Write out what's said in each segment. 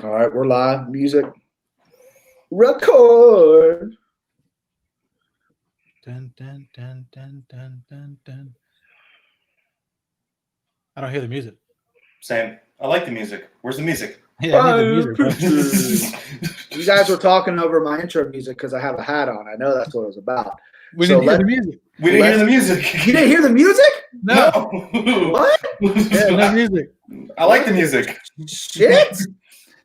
All right, we're live. Music. Record. Dun, dun, dun, dun, dun, dun, dun. I don't hear the music. Same. I like the music. Where's the music? Yeah, I need the music, bro. You guys were talking over my intro music because I have a hat on. I know that's what it was about. We didn't hear the music. We didn't hear the music. You didn't hear the music? No. What? Yeah, no music. I like the music. Shit.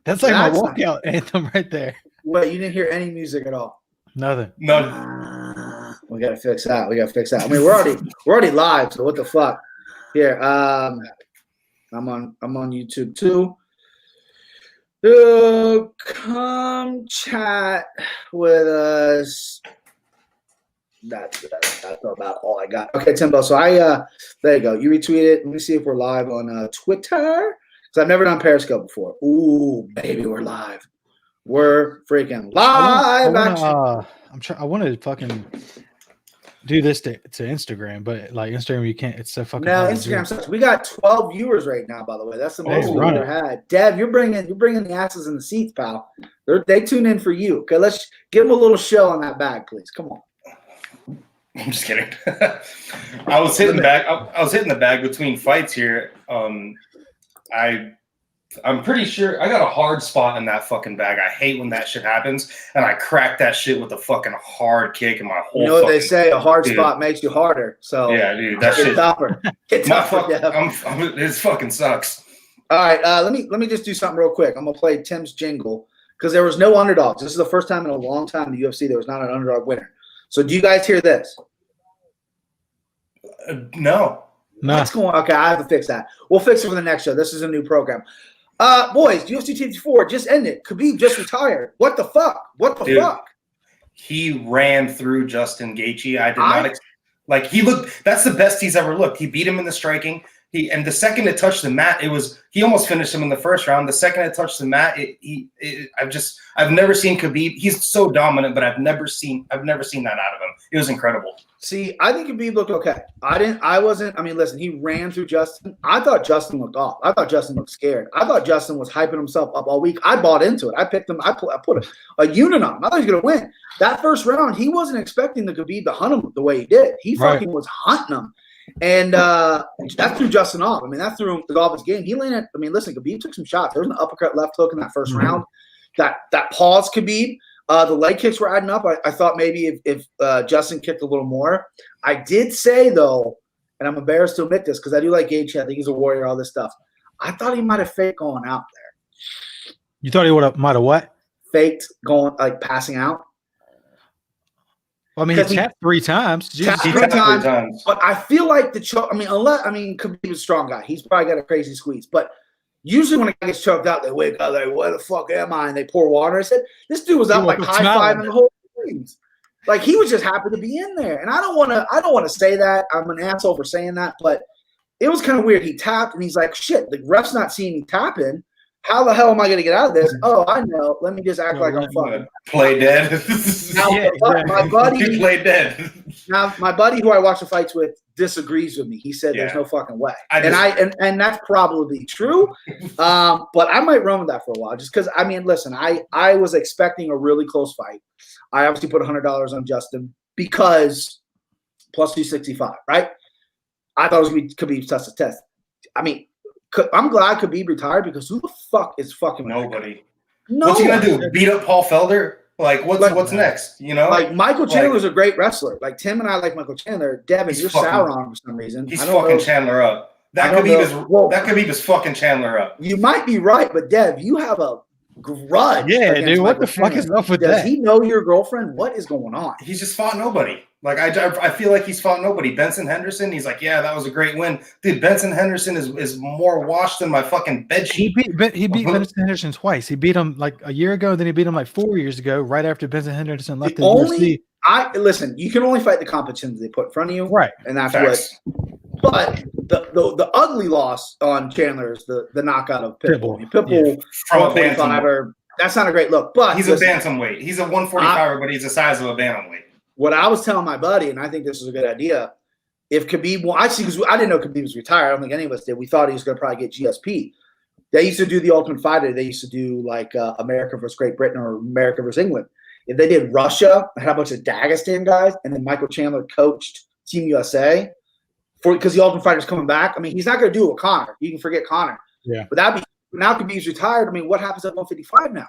That's like my That's walkout anthem right there. Wait, you didn't hear any music at all? Nothing. No. We gotta fix that. I mean, we're already live, so what the fuck? Here, I'm on YouTube too. Come chat with us. That's about all I got. Okay, Timbo. So there you go. You retweeted. Let me see if we're live on Twitter. Because I've never done Periscope before. Ooh, baby, we're live. We're freaking live. I want to fucking do this to Instagram, but like Instagram, you can't. It's so fucking. No, Instagram sucks. We got 12 viewers right now. By the way, that's the most we've ever had. Dev, you're bringing the asses in the seats, pal. They tune in for you. Okay, let's give them a little show on that bag, please. Come on. I'm just kidding. I was hitting the bag between fights here. I'm pretty sure I got a hard spot in that fucking bag. I hate when that shit happens, and I crack that shit with a fucking hard kick in my whole. You know what they say? A hard spot makes you harder. So yeah, dude, that shit. Tougher. Get tougher. It fucking sucks. All right, let me just do something real quick. I'm gonna play Tim's jingle because there was no underdogs. This is the first time in a long time in the UFC there was not an underdog winner. So do you guys hear this? No. What's going on? Okay, I have to fix that. We'll fix it for the next show. This is a new program. Boys, UFC 254 just ended. Khabib just retired. What the fuck? Fuck? He ran through Justin Gaethje. I did not he looked. That's the best he's ever looked. He beat him in the striking. And the second it touched the mat, he almost finished him in the first round. The second it touched the mat, I've never seen Khabib. He's so dominant, but I've never seen that out of him. It was incredible. See, I think Khabib looked okay. Listen, he ran through Justin. I thought Justin looked off. I thought Justin looked scared. I thought Justin was hyping himself up all week. I bought into it. I picked him. I put a unit on him. I thought he was going to win. That first round, he wasn't expecting the Khabib to hunt him the way he did. He fucking was hunting him. And that threw Justin off. I mean, that threw him off his game. He landed. I mean, listen, Khabib took some shots. There was an uppercut left hook in that first round. That paused Khabib. The leg kicks were adding up. I thought maybe if Justin kicked a little more. I did say, though, and I'm embarrassed to admit this because I do like Gaethje. I think he's a warrior, all this stuff. I thought he might have faked going out there. You thought he might have what? Faked going, like passing out. Well, I mean, he tapped 3 times. Tapped 3 times. But I feel like the choke. Khabib is a strong guy. He's probably got a crazy squeeze. But usually when a guy gets choked out, they wake up like, where the fuck am I? And they pour water. I said, this dude was up like high-fiving the whole thing. Like he was just happy to be in there. And I don't want to say that. I'm an asshole for saying that, but it was kind of weird. He tapped and he's like, shit, the ref's not seeing me tapping. How the hell am I going to get out of this? Oh, I know. Let me just act like I'm fucking play dead. Now, my buddy play dead. Now, my buddy who I watch the fights with disagrees with me. He said there's no fucking way, and that's probably true. But I might run with that for a while, just because. I mean, listen, I was expecting a really close fight. I obviously put $100 on Justin because plus 265, right? I thought it was going to be Khabib's test. I mean, I'm glad Khabib retired because who the fuck is fucking nobody? What's he gonna do? Beat up Paul Felder? Like what's next? You know, like Michael Chandler's a great wrestler. Like Tim and I like Michael Chandler. Devin, you're sour on him for some reason. He's fucking Chandler up. That Khabib is fucking Chandler up. You might be right, but Dev, you have a grudge. Yeah, dude. What the fuck is up with that? Does he know your girlfriend? What is going on? He's just fought nobody. Like I feel like he's fought nobody. Benson Henderson, he's like, yeah, that was a great win. Dude, Benson Henderson is more washed than my fucking bedsheet. He beat Benson Henderson twice. He beat him like a year ago, then he beat him like 4 years ago, right after Benson Henderson left the UFC. Listen, you can only fight the competition they put in front of you. Right. And that's Facts. But the ugly loss on Chandler is the knockout of Pitbull. Pitbull from 145 that's not a great look. But he's a bantamweight. He's a 145er, but he's the size of a bantamweight. What I was telling my buddy, and I think this is a good idea, if Khabib – because I didn't know Khabib was retired. I don't think any of us did. We thought he was going to probably get GSP. They used to do the Ultimate Fighter. They used to do like America versus Great Britain or America versus England. If they did Russia, had a bunch of Dagestan guys, and then Michael Chandler coached Team USA because the Ultimate Fighter's coming back. I mean, he's not going to do it with Conor. You can forget Conor. Yeah. But now Khabib's retired. I mean, what happens at 155 now?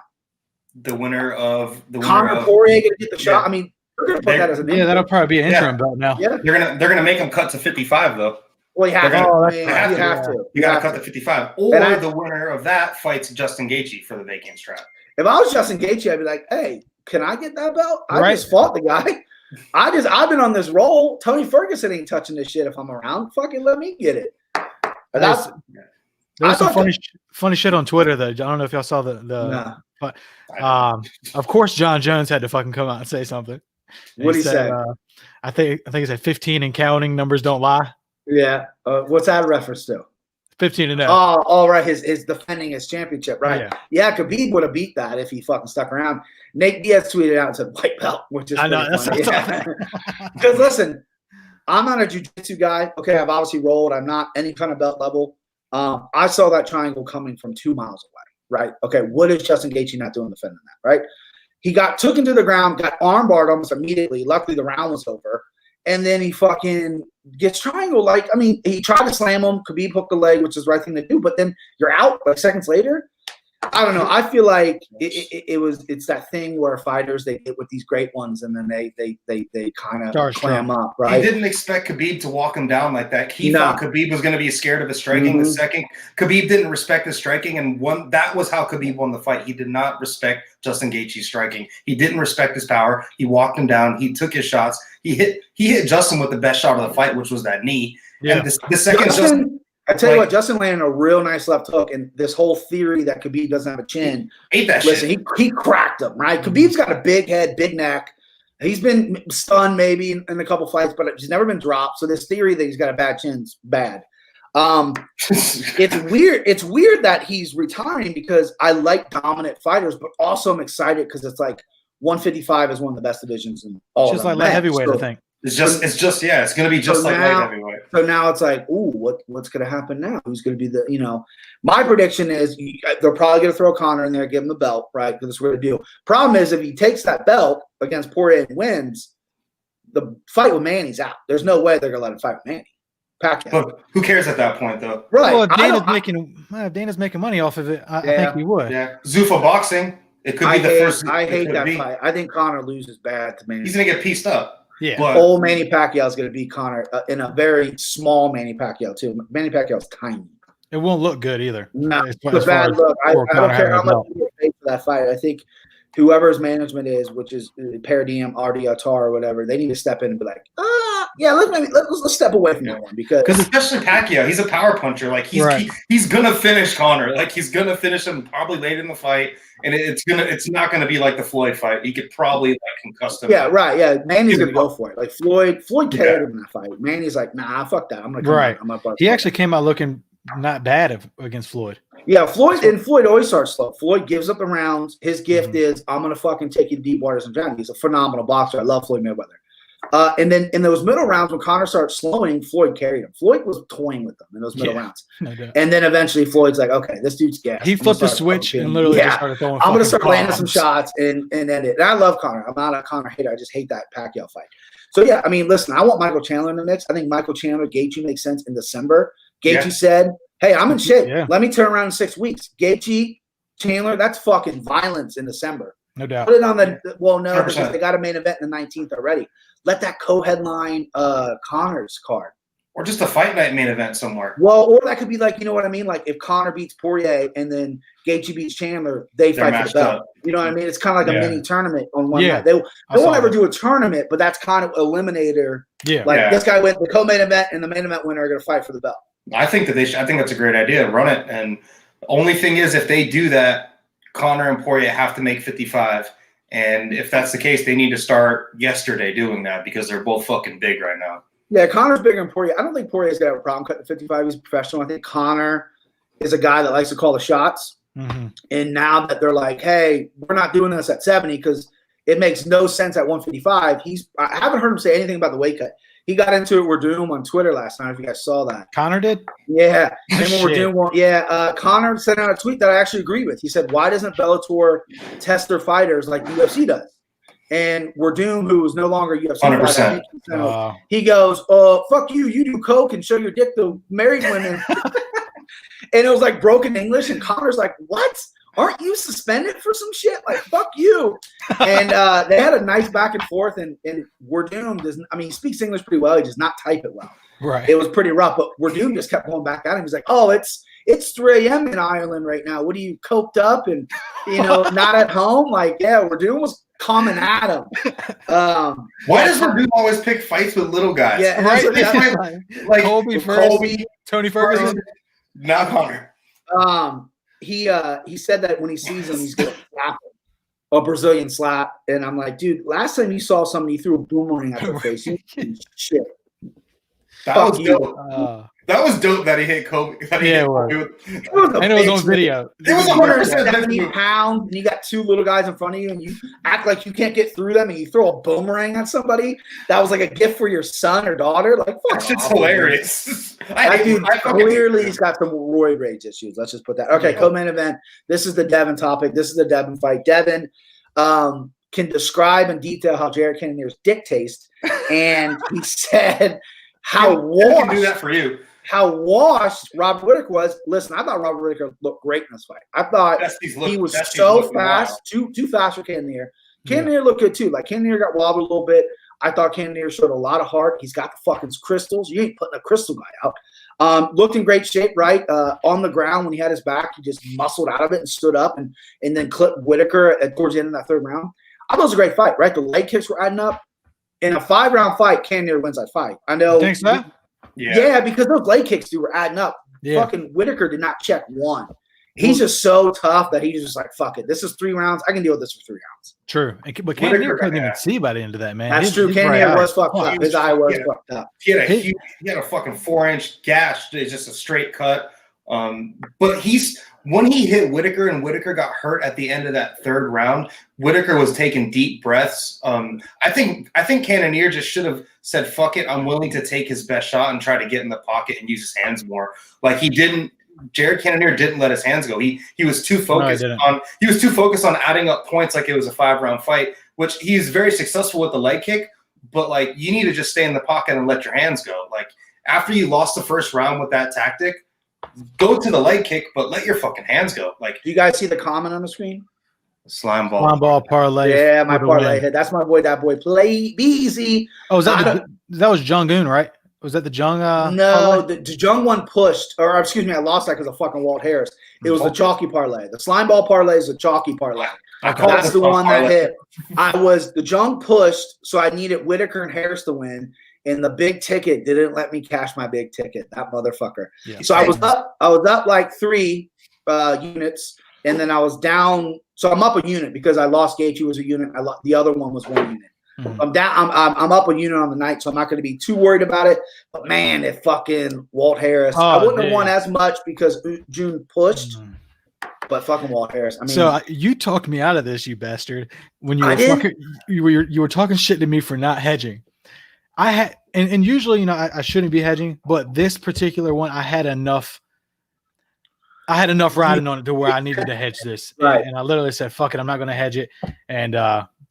The winner of Conor Poirier going to get the shot. I mean, they're going to put that as an interim. That'll probably be an interim belt now. Yeah, they're gonna make him cut to 55 though. Well, you have to. You got to cut to 55, or the winner of that fights Justin Gaethje for the vacant strap. If I was Justin Gaethje, I'd be like, "Hey, can I get that belt? I just fought the guy. I've been on this roll. Tony Ferguson ain't touching this shit if I'm around. Fucking let me get it." There's some funny shit on Twitter that I don't know if y'all saw but of course John Jones had to fucking come out and say something. What he said? I think he said 15 and counting, numbers don't lie. Yeah. What's that a reference to? 15 and 0. Oh, all right. His defending his championship, right? Yeah, Khabib would have beat that if he fucking stuck around. Nate Diaz tweeted out and said white belt, which is I know that's because listen, I'm not a jiu-jitsu guy. Okay, I've obviously rolled. I'm not any kind of belt level. I saw that triangle coming from 2 miles away, right? Okay, what is Justin Gaethje not doing defending that, right? He got took into the ground, got armbarred almost immediately. Luckily, the round was over. And then he fucking gets triangle. Like, I mean, he tried to slam him. Khabib hooked the leg, which is the right thing to do. But then you're out like seconds later. I don't know. I feel like it's that thing where fighters, they get with these great ones and then they kind of clam up, right? He didn't expect Khabib to walk him down like that. He thought Khabib was going to be scared of his striking. The second Khabib didn't respect his striking, and that was how Khabib won the fight. He did not respect Justin Gaethje's striking. He didn't respect his power. He walked him down. He took his shots. He hit Justin with the best shot of the fight, which was that knee. Yeah. And the second I tell you what, Justin landed a real nice left hook, and this whole theory that Khabib doesn't have a chin. Ate that shit. He cracked him, right? Khabib's got a big head, big neck. He's been stunned maybe in a couple fights, but he's never been dropped. So this theory that he's got a bad chin's bad. It's weird. It's weird that he's retiring because I like dominant fighters, but also I'm excited because it's like 155 is one of the best divisions in all. It's just like light heavyweight, I think. It's going to be just like light heavyweight. So now it's like, ooh, what's going to happen now? Who's going to be the, my prediction is they're probably going to throw Conor in there, give him the belt, right? Because that's what they do. Problem is, if he takes that belt against Poirier and wins, the fight with Manny's out. There's no way they're going to let him fight with Manny. Pacquiao. But who cares at that point, though? Right. Well, Dana's making money off of it. I think he would. Yeah. Zuffa boxing. It could be the first. I hate that fight. I think Conor loses bad to Manny. He's going to get pieced up. Yeah, but old Manny Pacquiao is going to beat Conor in a very small Manny Pacquiao too. Manny Pacquiao's tiny. It won't look good either. No, it's a bad look. I don't care how much you pay for that fight. I think whoever's management is, which is Paradigm, RD Atar, or whatever, they need to step in and be like, let's step away from that one because especially Pacquiao, he's a power puncher. Like he's gonna finish Conor. Like he's gonna finish him probably late in the fight, and it's not gonna be like the Floyd fight. He could probably concuss him. Yeah, right. Yeah, Manny's gonna go for it. Like Floyd carried him in that fight. Manny's like, nah, fuck that. I'm gonna come out. I'm gonna he actually came out looking not bad against Floyd. Yeah, Floyd always starts slow. Floyd gives up the rounds. His gift is, I'm going to fucking take you to deep waters and drown. He's a phenomenal boxer. I love Floyd Mayweather. And then in those middle rounds, when Conor starts slowing, Floyd carried him. Floyd was toying with them in those middle rounds. And then eventually Floyd's like, okay, this dude's gas. He flipped the switch and literally just started throwing I'm going to start landing some shots and end it. And I love Conor. I'm not a Conor hater. I just hate that Pacquiao fight. So, yeah, I mean, listen, I want Michael Chandler in the mix. I think Michael Chandler, Gaethje makes sense in December. Gaethje said, hey, I'm in shit. Yeah. Let me turn around in 6 weeks. Gaethje, Chandler, that's fucking violence in December. No doubt. Put it on the because they got a main event in the 19th already. Let that co-headline Conor's card. Or just a fight night main event somewhere. Well, or that could be like, you know what I mean? Like if Conor beats Poirier and then Gaethje beats Chandler, they fight for the belt. You know what I mean? It's kind of like a mini tournament on one night. They won't ever do a tournament, but that's kind of eliminator. Yeah. Like this guy went the co-main event and the main event winner are going to fight for the belt. I think that I think that's a great idea. Run it. And the only thing is, if they do that, Conor and Poirier have to make 55. And if that's the case, they need to start yesterday doing that because they're both fucking big right now. Yeah, Conor's bigger than Poirier. I don't think Poirier's going to have a problem cutting 55. He's a professional. I think Conor is a guy that likes to call the shots. Mm-hmm. And now that they're like, hey, we're not doing this at 70 because it makes no sense at 155. I haven't heard him say anything about the weight cut. He got into it. We're doing on Twitter last night. If you guys saw that, Connor did. Yeah, Oh, and when we're doing Connor sent out a tweet that I actually agree with. He said, "Why doesn't Bellator test their fighters like the UFC does?" And we're Doom, who is no longer UFC 100%. fighter, he goes, fuck you. You do coke and show your dick to married women." And it was like broken English, and Connor's like, "What? Aren't you suspended for some shit? Like, fuck you." And they had a nice back and forth, and we're Doom doesn't. I mean, he speaks English pretty well. He does not type it well. Right. It was pretty rough, but we're Doom just kept going back at him. He's like, "Oh, it's 3 a.m. in Ireland right now. What are you, coked up and not at home?" Like, yeah, we're Doom was coming at him. Why does Verdun always pick fights with little guys? Yeah, right. Like Colby first, Tony Ferguson. Now Connor. He said that when he sees him, he's gonna slap him, a Brazilian slap. And I'm like, dude, last time you saw somebody threw a boomerang at their face, you shit. That was dope. That was dope that he hit Kobe. It was. And it was on video. It was 170 pounds, and you got two little guys in front of you, and you act like you can't get through them, and you throw a boomerang at somebody. That was like a gift for your son or daughter. Like, that's just hilarious. Clearly, he's got some roid rage issues. Let's just put that. Okay, co-main event. This is the Devin topic. This is the Devin fight. Devin can describe in detail how Jared Cannonier's dick tastes, and he said how washed. Can do that for you. How washed Robert Whittaker was. Listen, I thought Robert Whittaker looked great in this fight. I thought he was so fast, too fast for Cannonier. Cannonier looked good too. Like, Cannonier got wobbled a little bit. I thought Cannonier showed a lot of heart. He's got the fucking crystals. You ain't putting a crystal guy out. Looked in great shape, right? On the ground when he had his back, he just muscled out of it and stood up and then clipped Whittaker towards the end of that third round. I thought it was a great fight, right? The leg kicks were adding up. In a 5-round fight, Cannonier wins that fight. I know. Thanks, so? Yeah, because those leg kicks were adding up. Yeah. Fucking Whittaker did not check one. He's just so tough that he's just like, fuck it. This is 3 rounds. I can deal with this for 3 rounds. True. But Cannonier couldn't even see by the end of that, man. That's true. Cannonier was fucked up. His eye was fucked up. He had a fucking 4-inch gash. It's just a straight cut. But when he hit Whittaker and Whittaker got hurt at the end of that third round, Whittaker was taking deep breaths. I think Cannonier just should have said, fuck it, I'm willing to take his best shot and try to get in the pocket and use his hands more. Like, he didn't. Jared Cannonier didn't let his hands go. He was too focused on adding up points like it was a 5-round fight, which he's very successful with the leg kick, but like, you need to just stay in the pocket and let your hands go. Like, after you lost the first round with that tactic, go to the leg kick, but let your fucking hands go. Like, do you guys see the comment on the screen? Slime ball parlay. Yeah, my parlay hit. That's my boy. That boy play easy. Oh, that was Jung-un, right? Was that the Jung? No, the Jung one pushed, or excuse me, I lost that because of fucking Walt Harris. It was the chalky parlay. The slime ball parlay is the chalky parlay. That's the one that hit. The Jung pushed, so I needed Whittaker and Harris to win. And the big ticket didn't let me cash my big ticket. That motherfucker. Yeah. So I was up like 3 units, and then I was down. So I'm up a unit because I lost Gaethje was a unit. The other one was 1 unit. Mm-hmm. I'm down. I'm up a unit on the night, so I'm not going to be too worried about it. But man, if fucking Walt Harris, I wouldn't have won as much because June pushed. Mm-hmm. But fucking Walt Harris. I mean, so you talked me out of this, you bastard. When you were talking shit to me for not hedging. I had, and usually, I shouldn't be hedging, but this particular one, I had enough riding on it to where I needed to hedge this. Right. And I literally said, fuck it, I'm not going to hedge it. And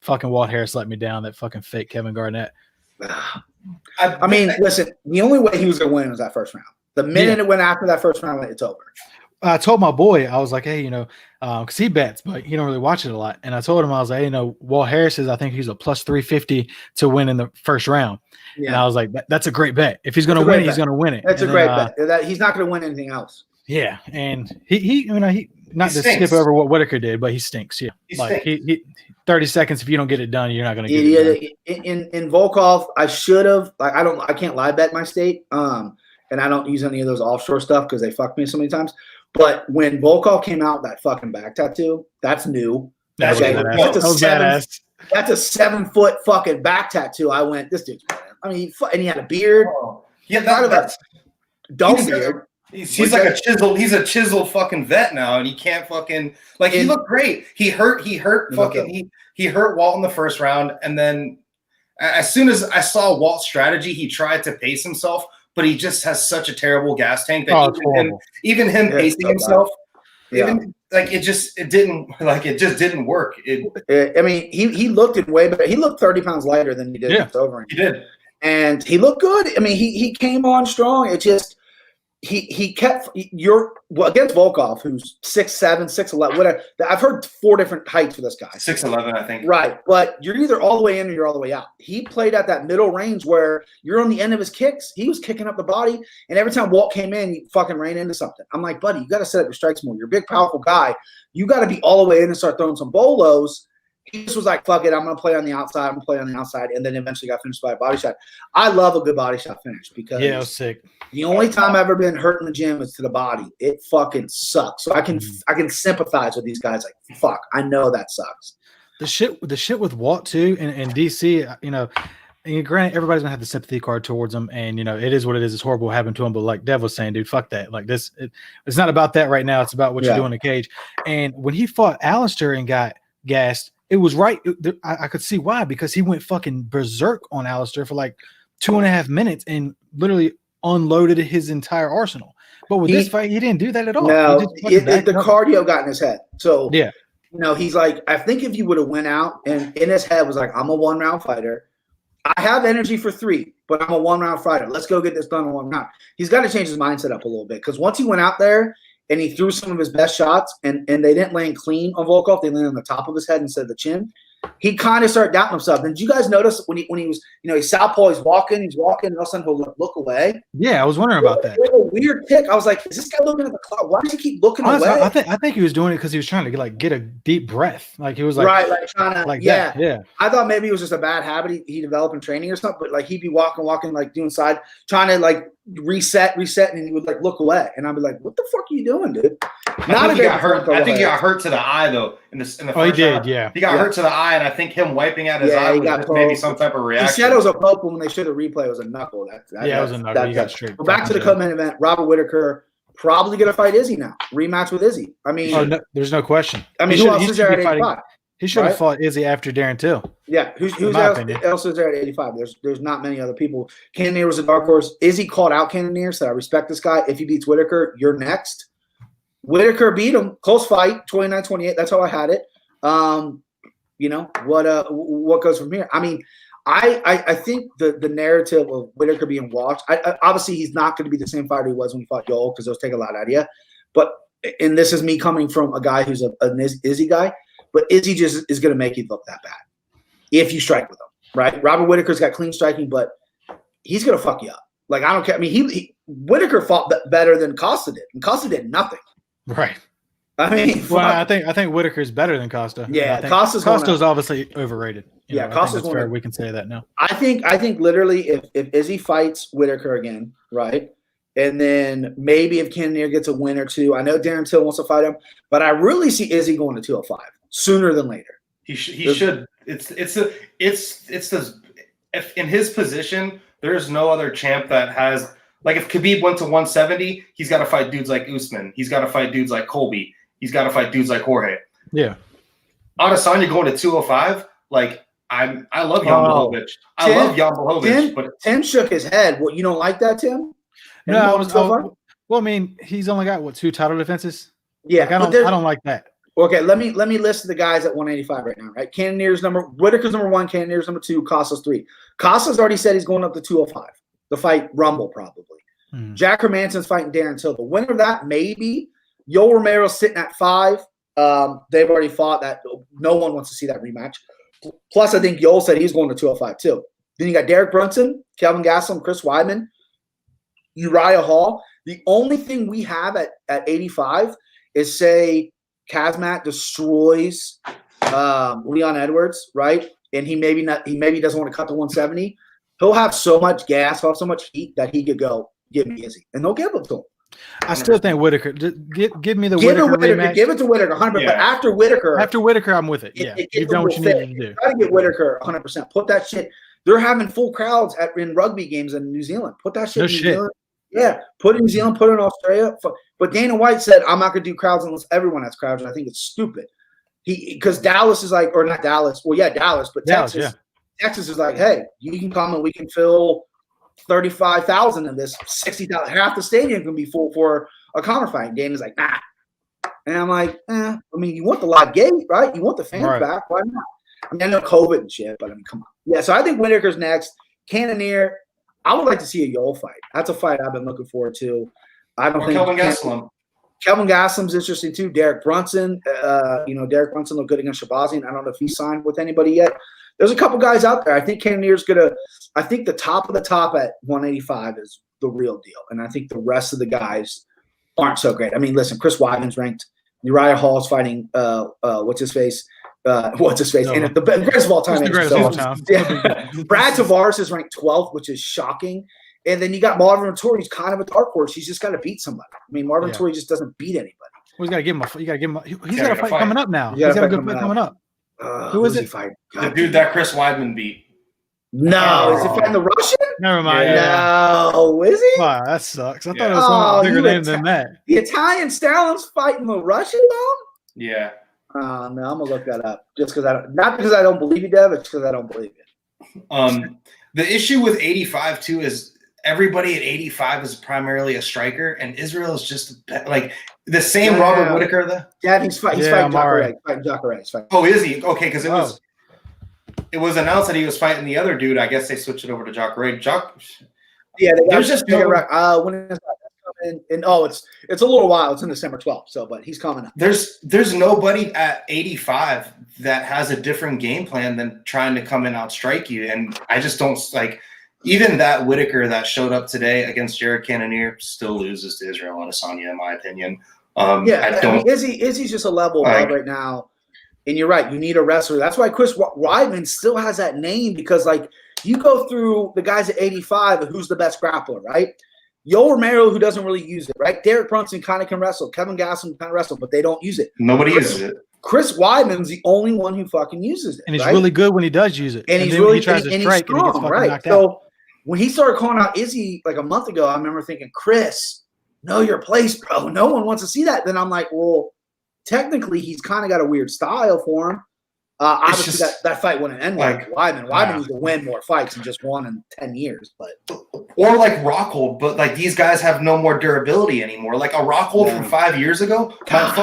fucking Walt Harris let me down, that fucking fake Kevin Garnett. I mean, listen, the only way he was going to win was that first round. The minute it went after that first round, it's over. I told my boy, I was like, hey, because he bets, but he don't really watch it a lot. And I told him, I was like, hey, Walt Harris I think he's a plus 350 to win in the first round. Yeah. And I was like, that's a great bet. If he's going to win it, he's going to win it. That's a great bet. He's not going to win anything else. Yeah. And he not to skip over what Whittaker did, but he stinks. Yeah. He 30 seconds. If you don't get it done, you're not going to get it done. In Volkov, I should have, I can't live bet my state. And I don't use any of those offshore stuff because they fucked me so many times. But when Volkov came out, that fucking back tattoo, that's new. That's a 7-foot fucking back tattoo. I went, this dude's bad. I mean, and he had a beard. Oh. Yeah, that's dome beard. He's like a chisel. He's a chiseled fucking vet now, and he can't fucking he looked great. He hurt fucking he hurt Walt in the first round, and then as soon as I saw Walt's strategy, he tried to pace himself, but he just has such a terrible gas tank that even him pacing himself, even like it just didn't work. I mean, he looked in way better. He looked 30 pounds lighter than he did against Overeem. He did, and he looked good. I mean, he came on strong. It just he kept against Volkov, who's 6'7", 6'11", whatever. I've heard 4 different heights for this guy. 6'11", I think. Right, but you're either all the way in or you're all the way out. He played at that middle range where you're on the end of his kicks. He was kicking up the body, and every time Walt came in, he fucking ran into something. I'm like, buddy, you got to set up your strikes more. You're a big, powerful guy. You got to be all the way in and start throwing some bolos. He just was like, fuck it, I'm going to play on the outside. I'm going to play on the outside, and then eventually got finished by a body shot. I love a good body shot finish because it was sick. The only time I've ever been hurt in the gym is to the body. It fucking sucks. So I can sympathize with these guys. Like, fuck, I know that sucks. The shit with Walt too, and DC, you know, and granted, everybody's gonna have the sympathy card towards him, and you know, it is what it is. It's horrible what happened to him, but like Dev was saying, dude, fuck that. Like it's not about that right now. It's about what you do in the cage. And when he fought Alistair and got gassed, it was right. I could see why, because he went fucking berserk on Alistair for like 2.5 minutes and literally unloaded his entire arsenal. But with this fight, he didn't do that at all. No, the cardio got in his head. So yeah, you know, he's like, I think if he would have went out and in his head was like, I'm a 1-round fighter. I have energy for 3, but I'm a 1-round fighter. Let's go get this done in 1 round. He's got to change his mindset up a little bit, because once he went out there and he threw some of his best shots, and they didn't land clean on Volkov, they landed on the top of his head instead of the chin. He kind of started doubting himself. And did you guys notice when he was, you know, he's southpaw, he's walking, and all of a sudden he'll look away? Yeah, I was wondering about that. It was a weird pick. I was like, is this guy looking at the clock? Why does he keep looking away? I think he was doing it because he was trying to get a deep breath. Like he was like, right, like trying to, like yeah. I thought maybe it was just a bad habit he developed in training or something. But like he'd be walking, like doing side, trying to like reset, and he would like look away, and I'd be like, what the fuck are you doing, dude? I think he got hurt. I think he got hurt to the eye though. In the first he did. round. Yeah, he got hurt to the eye, and I think him wiping out his eye was just maybe some type of reaction. He said it was a poke when they should have replayed. It was a knuckle. It was a knuckle. He got straight. But back to the co-main event. Robert Whittaker probably going to fight Izzy now. Rematch with Izzy. I mean, there's no question. I mean, who else is there at 85? He should have fought Izzy after Darren Till. Yeah, who's else is there at 85? There's not many other people. Cannonier was a dark horse. Izzy called out Cannonier, said, I respect this guy. If he beats Whittaker, you're next. Whittaker beat him. Close fight, 29-28. That's how I had it. You know, what goes from here? I mean, I think the narrative of Whittaker being washed, obviously he's not going to be the same fighter he was when he fought Yoel, because those take a lot out of you. But, and this is me coming from a guy who's an Izzy guy, but Izzy just is going to make you look that bad if you strike with him, right? Robert Whittaker's got clean striking, but he's going to fuck you up. Like, I don't care. I mean, Whittaker fought better than Costa did, and Costa did nothing. Right. I mean, well, I think Whittaker's better than Costa. Yeah, Costa's obviously overrated. Costa's fair. We can say that now. I think literally if Izzy fights Whittaker again, right, and then maybe if Cannonier gets a win or two, I know Darren Till wants to fight him, but I really see Izzy going to 205 sooner than later. He should. It's if in his position, there's no other champ that has. Like if Khabib went to 170, he's got to fight dudes like Usman. He's got to fight dudes like Colby. He's got to fight dudes like Jorge. Yeah. Adesanya going to 205. Like I love Jan Blachowicz. I love Jan Blachowicz. But Tim shook his head. Well, you don't like that, Tim? No, I mean, he's only got 2 title defenses. Yeah, like, I don't like that. Okay, let me list the guys at 185 right now. Right, Whittaker's number 1, Cannonier's number 2, Costa's 3. Costa's already said he's going up to 205. The fight Rumble probably. Jack Hermansson's fighting Darren Till. The winner of that maybe. Yoel Romero's sitting at 5. They've already fought that. No one wants to see that rematch. Plus, I think Yoel said he's going to 205 too. Then you got Derek Brunson, Kelvin Gastelum, Chris Weidman, Uriah Hall. The only thing we have at 85 is say Kazmat destroys Leon Edwards, right? And he maybe doesn't want to cut to 170. He'll have so much gas, he'll have so much heat that he could go, give me Izzy. And they'll give it to him. I still think Whittaker. Give me the Whittaker rematch. Give it to Whittaker 100%. But after Whittaker, I'm with it. Yeah, you've done what you needed to do. Try to get Whittaker 100%. Put that shit. They're having full crowds in rugby games in New Zealand. Put that shit in New Zealand. Yeah, put it in New Zealand, put it in Australia. But Dana White said, I'm not going to do crowds unless everyone has crowds. And I think it's stupid. Because Dallas is like, or not Dallas. Well, yeah, Dallas. But Texas. Texas is like, hey, you can come and we can fill 35,000 of this 60,000. Half the stadium can be full for a Conor fight. Dana's like, nah. And I'm like, I mean, you want the live gate, right? You want the fans back. Why not? I mean, I know COVID and shit, but I mean, come on. Yeah, so I think Whittaker's next. Cannonier, I would like to see a Yoel fight. That's a fight I've been looking forward to. I don't think Kelvin Gastelum. Kelvin Gastelum's interesting too. Derek Brunson, Derek Brunson looked good against Shabazian. I don't know if he signed with anybody yet. There's a couple guys out there. I think Cannonier's I think the top of the top at 185 is the real deal. And I think the rest of the guys aren't so great. I mean, listen, Chris Weidman's ranked. Uriah Hall's fighting what's his face? And the greatest of all time. Brad Tavares is ranked 12th, which is shocking. And then you got Marvin Vettori, who's kind of a dark horse. He's just got to beat somebody. I mean, Marvin Vettori just doesn't beat anybody. Well, you got to give him. He's got a fight coming up now. He's got a good fight coming up. Who is it? The dude that Chris Weidman beat. No, is he fighting the Russian? Never mind. Yeah. No, is he? Wow, that sucks. I thought it was some bigger name than that. The Italian Stallions fighting the Russian, though? Yeah. No, I'm gonna look that up. Just because not because I don't believe you, Dev. It's because I don't believe you. The issue with 85 too is everybody at 85 is primarily a striker, and Israel is just like the same Robert Whittaker. He's fighting Jacare. Oh, is he? Okay, because it was announced that he was fighting the other dude. I guess they switched it over to Jacare. There's just when is that? And it's a little while. It's in December 12th. So, but he's coming up. There's nobody at 85 that has a different game plan than trying to come and outstrike you. And I just don't like even that Whittaker that showed up today against Jared Cannonier still loses to Israel Adesanya, in my opinion. Izzy's just a level above right now. And you're right. You need a wrestler. That's why Chris Weidman still has that name because you go through the guys at 85, who's the best grappler, right? Yoel Romero, who doesn't really use it, right? Derek Brunson kind of can wrestle. Kevin Gastelum kind of wrestle, but they don't use it. Nobody uses it. Chris Weidman's the only one who fucking uses it. And he's really good when he does use it. And he's really he tries to strike and he gets fucking knocked out. When he started calling out Izzy like a month ago, I remember thinking, Chris, know your place, bro. No one wants to see that. Then I'm like, well, technically he's kind of got a weird style for him. Obviously, that fight wouldn't end like Weidman. Weidman needs to win more fights and just won in 10 years. Or like Rockhold, but like these guys have no more durability anymore. Like a Rockhold from 5 years ago might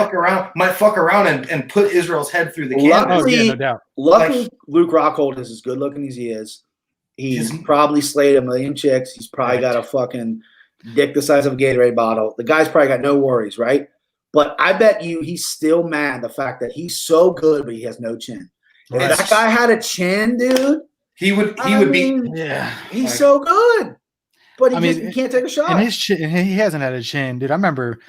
fuck around and put Israel's head through the canvas. No doubt. Luckily, Luke Rockhold is as good looking as he is. He's probably slayed a million chicks. He's probably got a fucking dick the size of a Gatorade bottle. The guy's probably got no worries, right? But I bet you he's still mad the fact that he's so good, but he has no chin. If that guy had a chin, dude, he would be. Yeah, he's so good, but he can't take a shot. And his chin, he hasn't had a chin, dude. I remember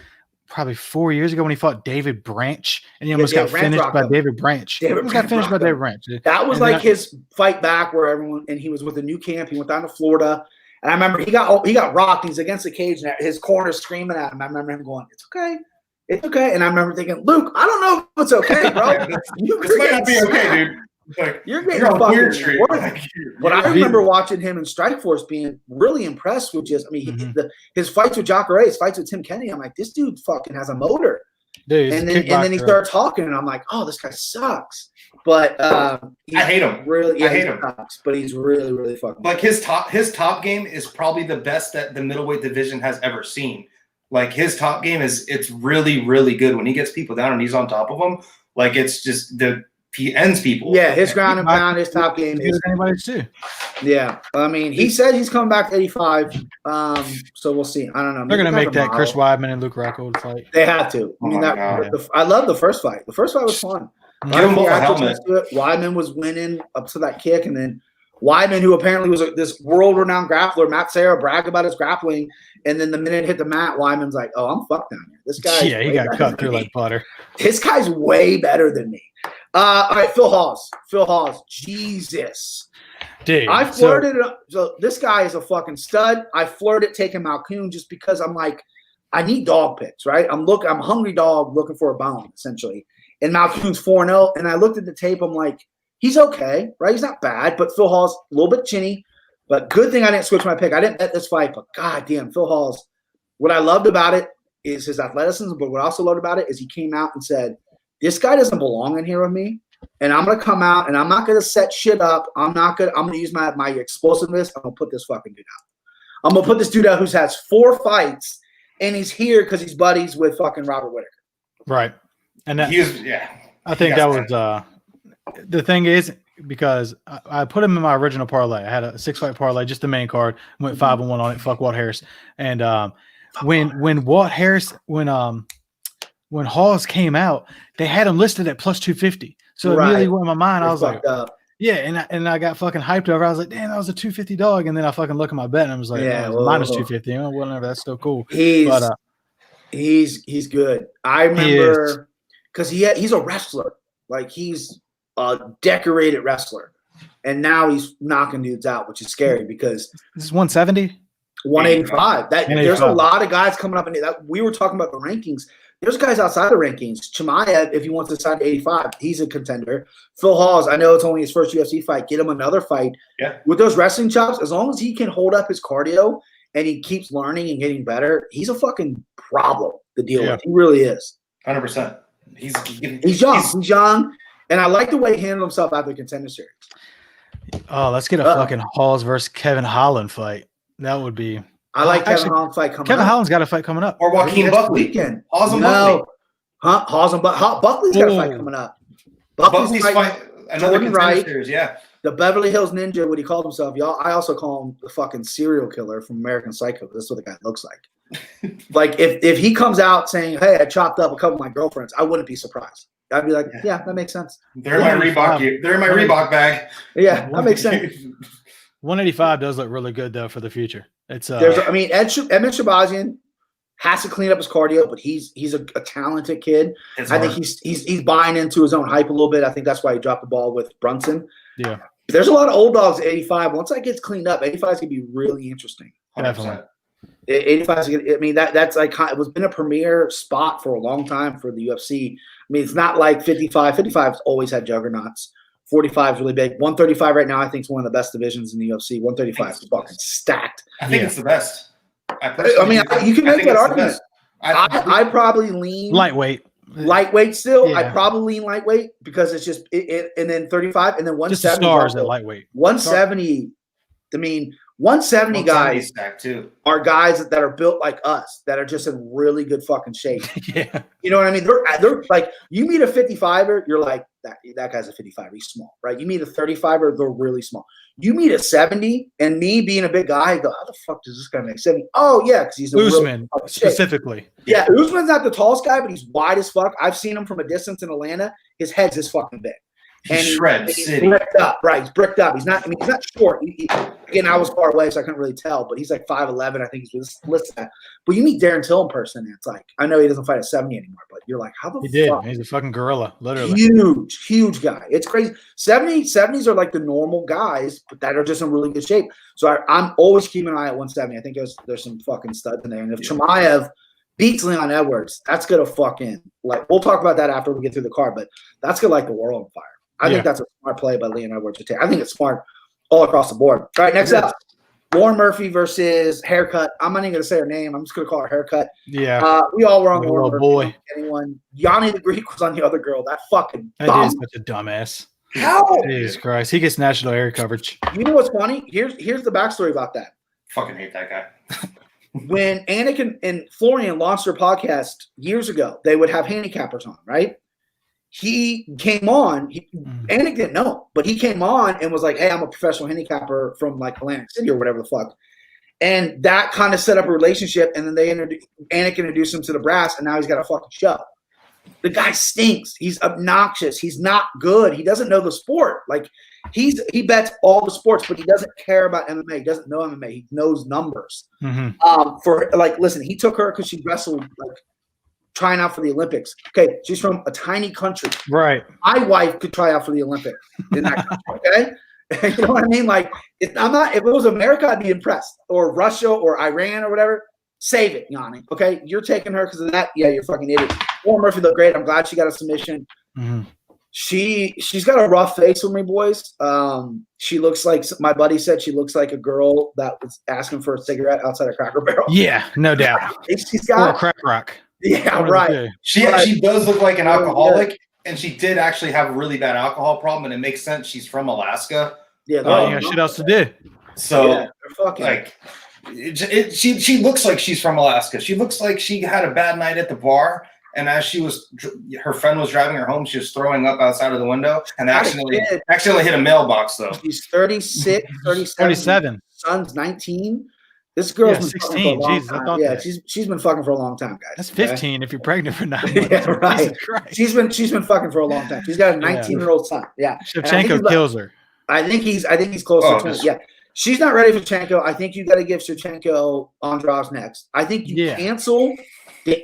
probably 4 years ago when he fought David Branch, and he almost got finished by David Branch. That was like his fight back where he was with a new camp. He went down to Florida. And I remember he got rocked. He's against the cage, and his corner's screaming at him. I remember him going, "It's okay. It's okay." And I remember thinking, Luke, I don't know if it's okay, bro. This might not be okay, dude. Like, you're getting fucking weird street. But I remember watching him in Strikeforce being really impressed with his fights with Jacare, his fights with Tim Kennedy. I'm like, this dude fucking has a motor. Dude, and then he started talking, and I'm like, oh, this guy sucks. But I hate him. Really, I hate him. Sucks, but he's really, really fucking like his top game is probably the best that the middleweight division has ever seen. Like his top game it's really, really good when he gets people down and he's on top of them. Like it's just he ends people. Yeah, his ground and pound, his top game is anybody's too. Yeah, I mean, he said he's coming back to 85. So we'll see. I don't know. They're gonna make that Chris Weidman and Luke Rockhold fight. They have to. I mean, I love the first fight. The first fight was fun. Give him both a helmet. Weidman was winning up to that kick, and then Weidman, who apparently was this world-renowned grappler, Matt Serra bragged about his grappling, and then the minute it hit the mat, Weidman's like, "Oh, I'm fucked down here. This guy." Yeah, he got cut through like butter. This guy's way better than me. All right, Phil Hawes. Jesus, dude. I flirted. So this guy is a fucking stud. I flirted taking Malkoun just because I'm like, I need dog picks, right? I'm a hungry dog looking for a bone, essentially. And Malkoun's 4-0, and I looked at the tape. I'm like, he's okay, right? He's not bad, but Phil Hawes a little bit chinny. But good thing I didn't switch my pick. I didn't bet this fight, but goddamn, Phil Hawes. What I loved about it is his athleticism, but what I also loved about it is he came out and said, this guy doesn't belong in here with me. and I'm gonna come out and I'm not gonna set shit up. I'm gonna use my explosiveness. I'm gonna put this fucking dude out. I'm gonna put this dude out who's has 4 fights and he's here because he's buddies with fucking Robert Whittaker. Right. And that, I think that was the thing is, because I put him in my original parlay. I had a 6-fight parlay, just the main card, went 5-1 on it. Fuck Walt Harris. And when Walt Harris, when Hawes came out, they had him listed at plus 250. So immediately went in my mind, I was like, yeah, and I got fucking hyped over. I was like, damn, that was a 250 dog. And then I fucking look at my bet and I was like, yeah, minus 250. You know, whatever, that's still cool. He's good. I remember because he's a wrestler. Like, he's a decorated wrestler. And now he's knocking dudes out, which is scary because this is 170, 185. There's a lot of guys coming up in that. We were talking about the rankings. There's guys outside the rankings. Chimaev, if he wants to sign to 85, he's a contender. Phil Hawes, I know it's only his first UFC fight. Get him another fight. Yeah. With those wrestling chops, as long as he can hold up his cardio and he keeps learning and getting better, he's a fucking problem to deal with. He really is. 100%. He's young. He's young. And I like the way he handled himself after the Contender Series. Oh, let's get a fucking Hawes versus Kevin Holland fight. That would be. I like Kevin Holland's fight coming up. Kevin Holland's got a fight coming up. Or Joaquin Buckley. Hawes and Buckley. Huh? Hawes and Buckley's got a fight coming up. Buckley's fight. Another Contender Series, yeah. The Beverly Hills Ninja, what he called himself. Y'all, I also call him the fucking serial killer from American Psycho. That's what the guy looks like. Like, if he comes out saying, hey, I chopped up a couple of my girlfriends, I wouldn't be surprised. I'd be like, yeah, that makes sense. They're my Reebok. They're in my Reebok bag. Yeah, that makes sense. 185 does look really good though for the future. It's Edmund Shabazian has to clean up his cardio, but he's a talented kid. I think he's buying into his own hype a little bit. I think that's why he dropped the ball with Brunson. Yeah, there's a lot of old dogs at 85. Once that gets cleaned up, 85 is gonna be really interesting. 100%. Definitely. 85 is gonna, I mean, that's like, it was been a premier spot for a long time for the UFC. I mean, it's not like 55. 55's always had juggernauts. 45 is really big. 135 right now, I think, is one of the best divisions in the UFC. 135 is fucking stacked. I think it's the best. I mean, you can make that argument. I probably lean lightweight still. I probably lean lightweight because it's just and then 35 and then 170. Just the stars at lightweight. 170. I mean, 170 guys are guys that are built like us, that are just in really good fucking shape. Yeah. You know what I mean? They're like, you meet a 55er, you're like, that guy's a 55er, he's small, right? You meet a 35er, they're really small. You meet a 70, and me being a big guy, I go, how the fuck does this guy make 70? Oh, yeah, because he's a Usman, specifically. Yeah, Usman's not the tallest guy, but he's wide as fuck. I've seen him from a distance in Atlanta. His head's this fucking big. And he's bricked up, right? He's bricked up. He's not short. Again, I was far away, so I couldn't really tell. But he's like 5'11". I think he's listed at. But you meet Darren Till in person, and it's like, I know he doesn't fight at 70 anymore, but you're like, how the fuck? He's a fucking gorilla, literally. Huge guy. It's crazy. 70s are like the normal guys, but that are just in really good shape. So I'm always keeping an eye at 170. I think there's some fucking studs in there. And if Chimaev beats Leon Edwards, that's gonna fucking, like, we'll talk about that after we get through the card, but that's gonna light the world on fire. I think that's a smart play by Leon Edwards. I think it's smart all across the board. All right, next up, Lauren Murphy versus Haircut. I'm not even going to say her name. I'm just going to call her Haircut. Yeah. We all were on Lauren Murphy. Boy. Anyone? Yanni the Greek was on the other girl. That fucking That is such a dumbass. How? Jesus Christ. He gets national air coverage. You know what's funny? Here's the backstory about that. Fucking hate that guy. When Anik and Florian launched their podcast years ago, they would have handicappers on, right? He came on. Anik didn't know, but he came on and was like, "Hey, I'm a professional handicapper from like Atlantic City or whatever the fuck." And that kind of set up a relationship. And then Anik introduced him to the brass, and now he's got a fucking show. The guy stinks. He's obnoxious. He's not good. He doesn't know the sport. Like he bets all the sports, but he doesn't care about MMA. He doesn't know MMA. He knows numbers. For like, listen, he took her because she wrestled like trying out for the Olympics. Okay, she's from a tiny country. Right. My wife could try out for the Olympics in that country, okay? You know what I mean? Like, if it was America, I'd be impressed. Or Russia or Iran or whatever. Save it, Yanni. Okay? You're taking her because of that. Yeah, you're fucking idiot. Lauren Murphy looked great. I'm glad she got a submission. She's got a rough face with me, boys. She looks like, my buddy said, she looks like a girl that was asking for a cigarette outside a Cracker Barrel. Yeah, no doubt. She's got or a crack rock. Yeah, right. She does look like an alcoholic, and she did actually have a really bad alcohol problem, and it makes sense. She's from Alaska. Yeah, you got shit else to do. So, she looks like she's from Alaska. She looks like she had a bad night at the bar, and as her friend was driving her home, she was throwing up outside of the window and accidentally hit a mailbox, though. She's 36, 37. Son's 19. This girl's been 16. Jesus, I thought that. She's been fucking for a long time, guys. That's 15 if you're pregnant for 9 months. Yeah, right. She's been fucking for a long time. She's got a 19-year-old son. Yeah. Shevchenko kills her. I think he's close to 20. Yeah. She's not ready for Shevchenko. I think you got to give Shevchenko Andrade next. I think you cancel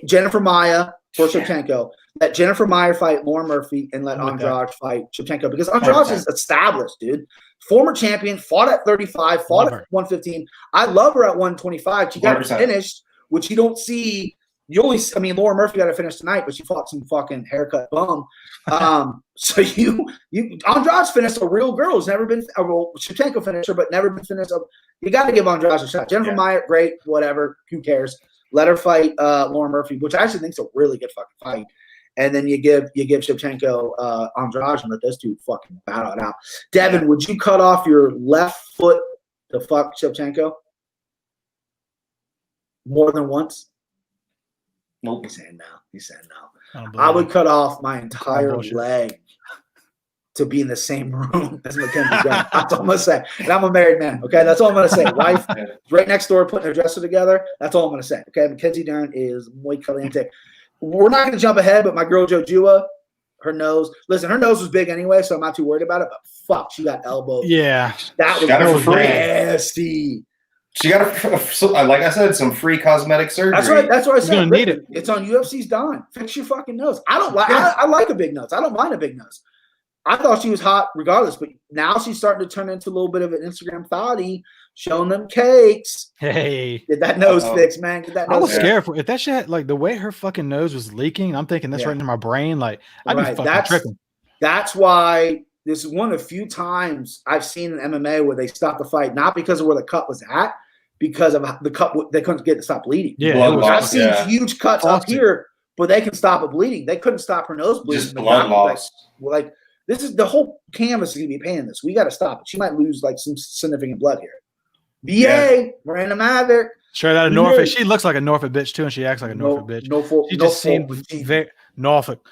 Jennifer Maia for Shevchenko. Let Jennifer Maia fight Lauren Murphy and let Andrade fight Shevchenko because Andrade is established, dude. Former champion, fought at 35, fought at 115. I love her at 125. She got finished, which you don't see. Lauren Murphy got to finish tonight, but she fought some fucking haircut bum. So Andrade's finished a real girl who's never been. Shevchenko finished her, but never been finished. You got to give Andrade a shot. Jennifer Maia, great, whatever. Who cares? Let her fight Lauren Murphy, which I actually think is a really good fucking fight. And then you give Shevchenko Andrade and let those two fucking battle it out. Devin, would you cut off your left foot to fuck Shevchenko more than once? Nope. He's saying no. I would cut off my entire leg to be in the same room as Mackenzie Dern. That's all I'm gonna say. And I'm a married man. Okay, that's all I'm gonna say. Wife right next door putting her dresser together. That's all I'm gonna say. Okay, Mackenzie Dern is muy caliente. We're not going to jump ahead, but my girl Jojua, her nose was big anyway, so I'm not too worried about it. But fuck, she got elbowed. Yeah, that was nasty. She got like I said, some free cosmetic surgery. That's what I said. Need it. It's on UFC's dime. Fix your fucking nose. I don't like. I like a big nose. I don't mind a big nose. I thought she was hot regardless, but now she's starting to turn into a little bit of an Instagram thotty, showing them cakes. Hey, get that nose fixed, man. Get that nose. I was scared for if that shit like the way her fucking nose was leaking. I'm thinking that's right into my brain. Like I'd be fucking tripping. That's why this is one of the few times I've seen in MMA where they stopped the fight, not because of where the cut was at, because of the cut they couldn't get to stop bleeding. Yeah, I've seen huge cuts up here, but they can stop a bleeding. They couldn't stop her nose bleeding. Just blood loss. Like this is the whole canvas is gonna be paying this. We got to stop it. She might lose like some significant blood here. BA, Miranda Maverick. Straight out of Norfolk. She looks like a Norfolk bitch too, and she acts like a Norfolk bitch. She just seemed very Norfolk.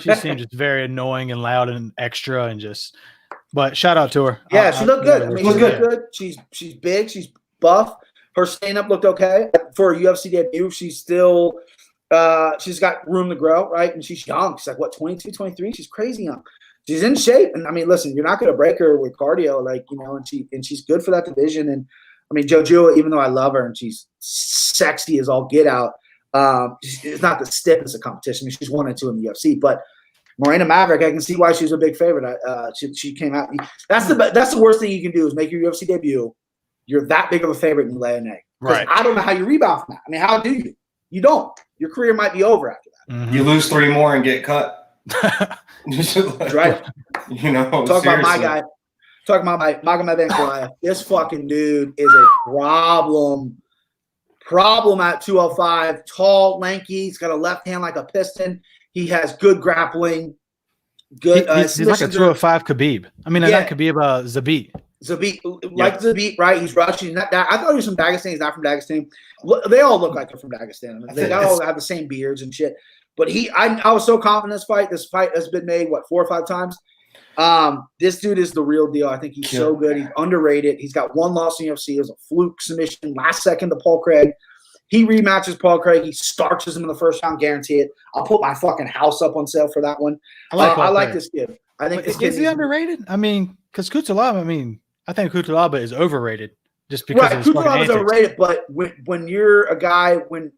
She seemed just very annoying and loud and extra and just. But shout out to her. Yeah, she looked good. I mean, she looked good. She's big. She's buff. Her stand up looked okay for a UFC debut. She's still. She's got room to grow, right? And she's young. She's like, what, 22, 23? She's crazy young. She's in shape. And, I mean, listen, you're not going to break her with cardio, like, you know, and she's good for that division. And, I mean, Jojua, even though I love her and she's sexy as all get out, it's not the stiffest of competition. I mean, she's 1 and 2 in the UFC. But Miranda Maverick, I can see why she's a big favorite. She came out. That's the worst thing you can do is make your UFC debut. You're that big of a favorite and you lay an egg. Right. I don't know how you rebound from that. I mean, how do you? You don't. Your career might be over after that. Mm-hmm. You lose 3 more and get cut. That's right. You know, talk about my guy. Talk about my Magomed Ankalaev. This fucking dude is a problem. Problem at 205. Tall, lanky. He's got a left hand like a piston. He has good grappling. Good. He's like a 205 Khabib. I mean, not Khabib, Zabit. Zabit, right? He's Russian. I thought he was from Dagestan. He's not from Dagestan. They all look like they're from Dagestan. They all have the same beards and shit. But I was so confident in this fight. This fight has been made, 4 or 5 times? This dude is the real deal. I think he's so good. He's underrated. He's got 1 loss in the UFC. It was a fluke submission last second to Paul Craig. He rematches Paul Craig. He starches him in the first round, guarantee it. I'll put my fucking house up on sale for that one. I like this kid. I think this kid is he underrated? I mean, because Kutalaba, I think Kutalaba is overrated just because of his Kutalaba is overrated. But when you're a guy, when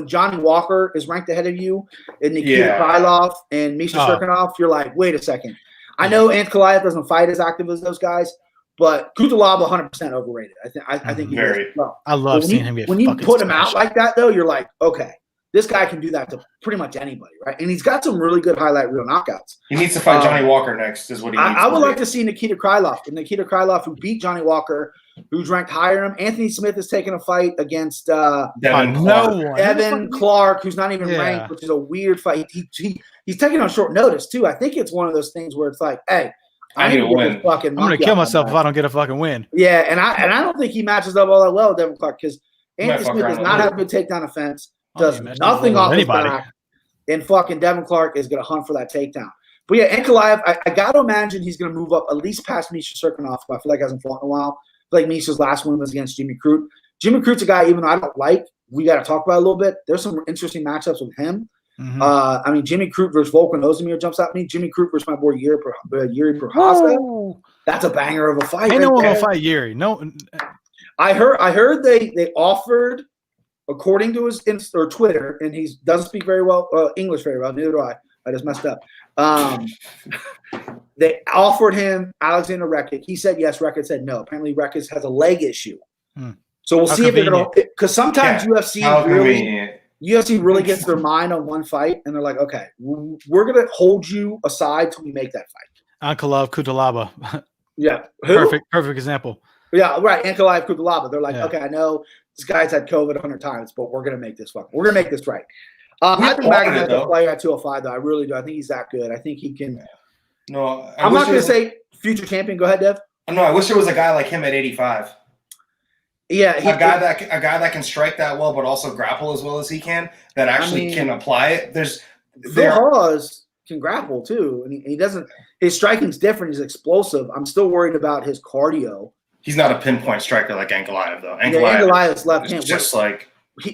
Johnny Walker is ranked ahead of you, and Nikita Krylov and Misha Cirkunov, you're like, wait a second. I know Ankalaev doesn't fight as active as those guys, but Kutalaba 100% overrated. I think he's very well. I love seeing him get when you put him out like that, though, you're like, okay, This guy can do that to pretty much anybody, right? And he's got some really good highlight reel knockouts. He needs to fight Johnny Walker next, is what he needs I would to like to see Nikita Krylov. And Nikita Krylov, who beat Johnny Walker, who's ranked higher than him. Anthony Smith is taking a fight against Devin Clark, who's not even ranked, which is a weird fight. He's taking on short notice, too. I think it's one of those things where it's like, hey, I need to win. I'm going to kill myself if I don't get a fucking win. Yeah, and I don't think he matches up all that well with Devin Clark because Anthony Smith does not have a good takedown offense. Does nothing off his back, and fucking Devin Clark is going to hunt for that takedown. But yeah, Ankalaev, I got to imagine he's going to move up at least past Misha Cirkunov, who I feel like hasn't fought in a while. I feel like Misha's last win was against Jimmy Crute. Jimmy Crute's a guy, even though I don't like, we got to talk about it a little bit. There's some interesting matchups with him. I mean, Jimmy Crute versus Volkan Ozdemir jumps at me. Jimmy Crute versus my boy Yuri Prochazka. That's a banger of a fight. Ain't no one gonna fight Yuri. No, I heard they offered. According to his Twitter, and he doesn't speak very well English very well. Neither do I. I just messed up. They offered him Alexander Rekic. He said yes. Rekic said no. Apparently, Rekic has a leg issue. So we'll see if they're going to – because sometimes UFC really gets their mind on one fight, and they're like, okay, we're going to hold you aside till we make that fight. Ankalaev Kutalaba. Yeah. Perfect example. Yeah, right. Ankalaev Kutalaba. They're like, okay, I know this guy's had COVID 100 times, but we're going to make this fun. We're going to make this right. I think Magnus is a player at 205, though. I really do. I think he's that good. I think he can. No, I'm not going to say future champion. Go ahead, Dev. No, I wish there was a guy like him at 85. Yeah, a guy that can strike that well, but also grapple as well as he can. That actually can apply it. Hawes can grapple too, and he doesn't. His striking's different. He's explosive. I'm still worried about his cardio. He's not a pinpoint striker like Ankalaev, though. Ankalaev's left hand. Just like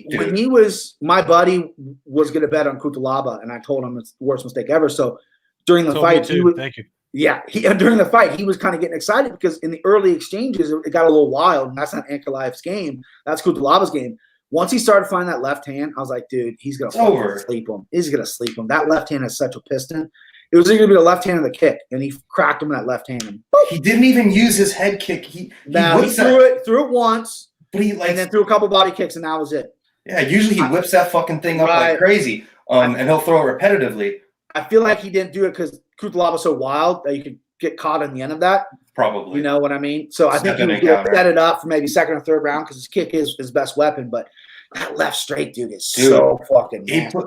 when he was, my buddy was going to bet on Kutalaba, and I told him it's the worst mistake ever. So during the fight, thank you. Yeah, during the fight, he was kind of getting excited because in the early exchanges, it got a little wild, and that's not Ankalaev's game. That's Kutalaba's game. Once he started finding that left hand, I was like, dude, he's going to sleep him. He's going to sleep him. That left hand has such a piston. It was either going to be the left hand or the kick, and he cracked him in that left hand. And he didn't even use his head kick. He threw it once, but and then threw a couple body kicks, and that was it. Yeah, usually he whips that fucking thing up like crazy, and he'll throw it repetitively. I feel like he didn't do it because Kutalaba's so wild that you could get caught in the end of that. Probably. You know what I mean? So I think he would set it up for maybe second or third round because his kick is his best weapon, but that left straight dude is so fucking nasty.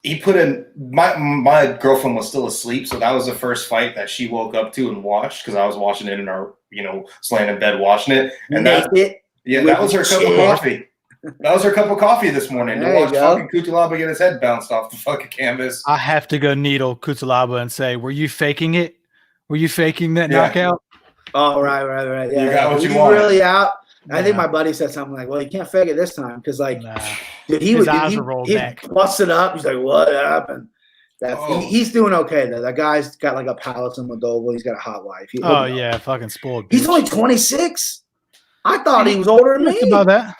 He put in my girlfriend was still asleep, so that was the first fight that she woke up to and watched because I was watching it in our laying in bed watching it, and that was her cup of coffee. That was her cup of coffee this morning to watch fucking Kutalaba get his head bounced off the fucking canvas. I have to go needle Kutalaba and say, were you faking it? Were you faking that knockout? Oh, right. Yeah, you got what you want. Really out. I think my buddy said something like, well, you can't fake it this time because, dude, he busted up. He's like, what happened? He's doing okay, though. That guy's got like a palace in Moldova. He's got a hot wife. Fucking spoiled. He's only 26. I thought he was older than me. About that.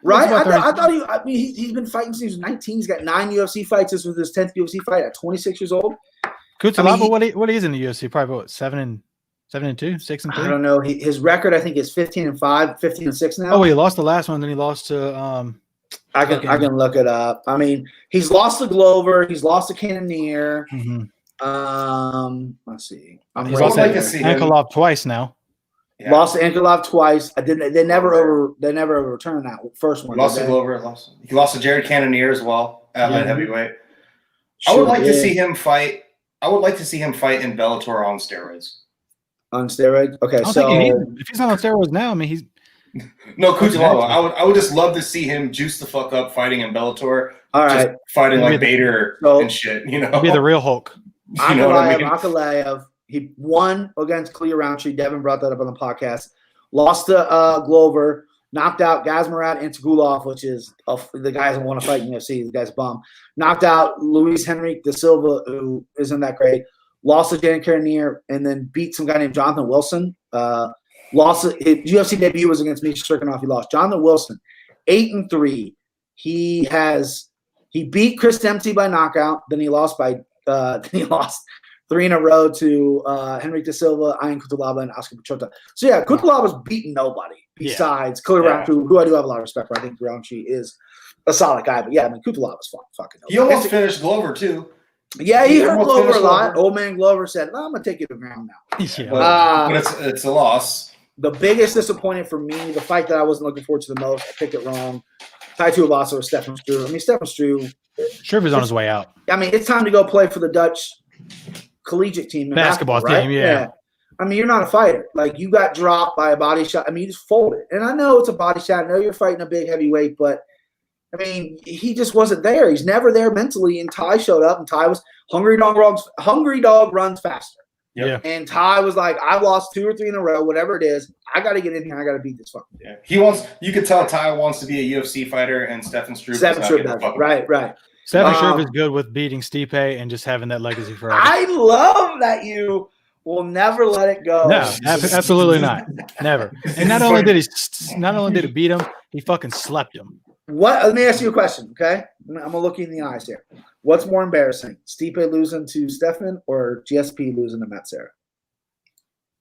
Right? I thought he's been fighting since he was 19. He's got 9 UFC fights. This was his 10th UFC fight at 26 years old. Kutalaba, what he is in the UFC? Probably what, 7-2, 6-3? I don't know. His record, I think, is 15-5, 15-6 now. Oh, he lost the last one. Then he lost to I can look it up. I mean, he's lost to Glover. He's lost to Cannonier. Let's see. He's lost to Ankalaev twice now. Yeah. Lost to Ankalaev twice. They never overturned that first one. Lost to Glover. He lost to Jared Cannonier as well at light heavyweight. I would like to see him fight. I would like to see him fight in Bellator on steroids. On steroids? Okay, if he's not on steroids now, I mean he's no Kutalaba. I would just love to see him juice the fuck up fighting in Bellator. All right, fighting like Bader and shit. Be the real Hulk. You know what I mean? Ankalaev, he won against Clear Roundtree. Devin brought that up on the podcast. Lost to Glover. Knocked out Gazmarad Antigulov, which is the guy doesn't want to fight in UFC. The guy's a bum. Knocked out Luis Henrique da Silva, who isn't that great. Lost to Jared Cannonier, and then beat some guy named Jonathan Wilson. His UFC debut was against Misha Cirkunov. He lost. Jonathan Wilson, 8-3. He beat Chris Dempsey by knockout. Then he lost 3 in a row to Henrique da Silva, Ian Kutalaba, and Oscar Pichota. So yeah, Kutalaba's beaten nobody besides Clear Roundtree, who I do have a lot of respect for. I think Roundtree is a solid guy. But yeah, I mean, Kutalov was fucking. He almost finished Glover too. Yeah, he hurt Glover a lot. Old man Glover said, "No, I'm gonna take you to the ground now." Yeah. But it's a loss. The biggest disappointment for me, the fight that I wasn't looking forward to the most, I picked it wrong. Tai Tuivasa or Stefan Struve. I mean, Stefan Struve. Struve is on his way out. I mean, it's time to go play for the Dutch collegiate team. Basketball right? team, yeah. I mean, you're not a fighter. Like, you got dropped by a body shot. I mean, you just folded. And I know it's a body shot. I know you're fighting a big heavyweight, but, I mean, he just wasn't there. He's never there mentally. And Tai showed up, and Tai was hungry dog runs faster. Yeah. And Tai was like, I've lost 2 or 3 in a row, whatever it is. I got to get in here. I got to beat this fucking dude. Yeah. You could tell Tai wants to be a UFC fighter, and Stefan Struve does. Right. Stefan Struve is good with beating Stipe and just having that legacy forever. I love that you will never let it go. No, absolutely not. Never. And not only did he beat him, he fucking slept him. Let me ask you a question, okay? I'm gonna look you in the eyes here. What's more embarrassing, Stipe losing to Stefan or GSP losing to Matt Serra?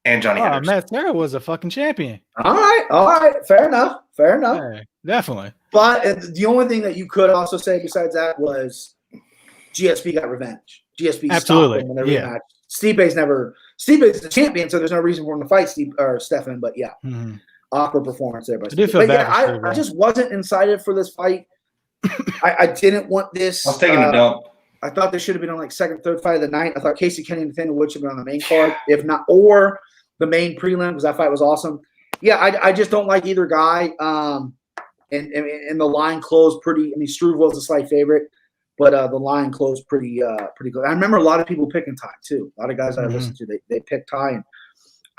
And Johnny Henderson. Matt Serra was a fucking champion. All right. Fair enough. Yeah, definitely. But the only thing that you could also say besides that was GSP got revenge. GSP absolutely stopped him in every match. Stipe's the champion, so there's no reason for him to fight Stefan. But yeah, awkward performance there. I just wasn't excited for this fight. I didn't want this. I was taking a dump. I thought this should have been on like second, third fight of the night. I thought Casey Kenny and Nathaniel Wood should have been on the main card, if not, or the main prelim, because that fight was awesome. Yeah, I just don't like either guy. And the line closed pretty. I mean, Struve was a slight favorite, but the line closed pretty good. I remember a lot of people picking Tai too. A lot of guys I listened to, they picked Tai, and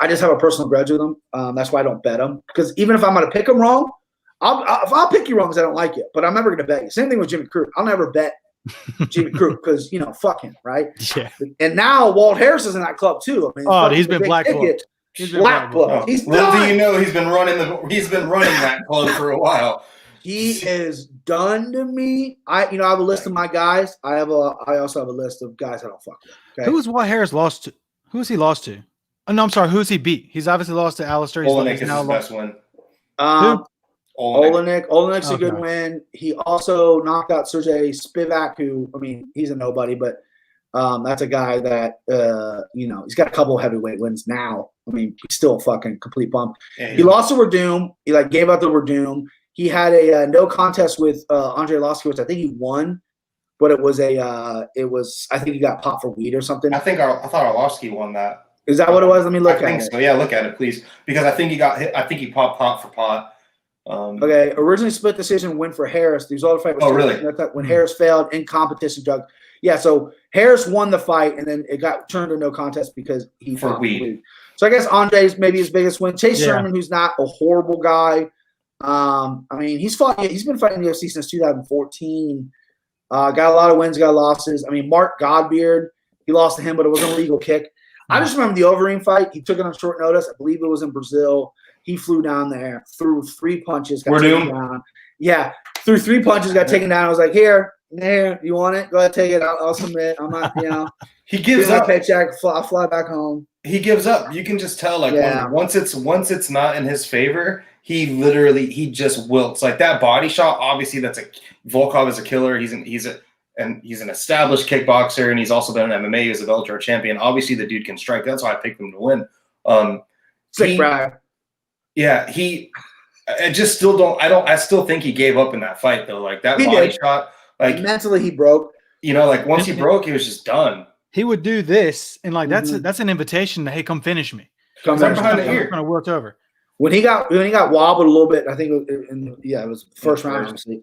I just have a personal grudge with them. That's why I don't bet them, because even if I'm going to pick them wrong, I'll pick you wrong because I don't like you, but I'm never going to bet you. Same thing with Jimmy Crute. I'll never bet Jimmy Crute because fuck him, right? Yeah. And now Walt Harris is in that club too. I mean, he's been blackballed. Blackballed. He's little do you know, he's been running that club for a while. He is done to me. I have a list of my guys. I also have a list of guys I don't fuck with. Okay? Who was Walt Harris lost to? Who has he lost to? Oh, no, I'm sorry. Who's he beat? He's obviously lost to Alistair. Olenek is his best win. Olenek's a good win. He also knocked out Sergey Spivak, who, I mean, he's a nobody, but that's a guy that he's got a couple of heavyweight wins now. I mean, he's still a fucking complete bump. Yeah, he lost to Werdum. He gave out the Werdum. He had a no contest with Andre Arlovsky, which I think he won, but it was I think he got popped for weed or something. I thought Arlovsky won that. Is that what it was? Let me look at it. I think so. Yeah, look at it, please, because I think he got hit. I think he popped pot for pot. Okay, originally split decision win for Harris. The result of the fight was really? When Harris failed in competition drug. Yeah, so Harris won the fight, and then it got turned to no contest because he for weed. So I guess Andre's maybe his biggest win. Chase Sherman, who's not a horrible guy. I mean, he's been fighting the UFC since 2014. Got a lot of wins, got losses. I mean, Mark Godbeard, he lost to him, but it was an illegal kick. I just remember the Overeem fight. He took it on short notice. I believe it was in Brazil. He flew down there, threw 3 punches, got taken down. Yeah, threw 3 punches, got taken down. I was like, here, you want it? Go ahead, take it. I'll submit. I'm not, He gives up. Paycheck. I'll fly back home. He gives up. You can just tell, once it's not in his favor, he just wilts. Like that body shot. Obviously, Volkov is a killer. He's an established kickboxer, and he's also been an MMA. He's a Bellator champion. Obviously, the dude can strike. That's why I picked him to win. Sick brag. Yeah, I still think he gave up in that fight though. Like that body shot, mentally he broke. Once he broke, he was just done. He would do this, and that's an invitation to, hey, come finish me. Come behind the ear. I'm gonna work over. When he got wobbled a little bit, I think it was first round, obviously.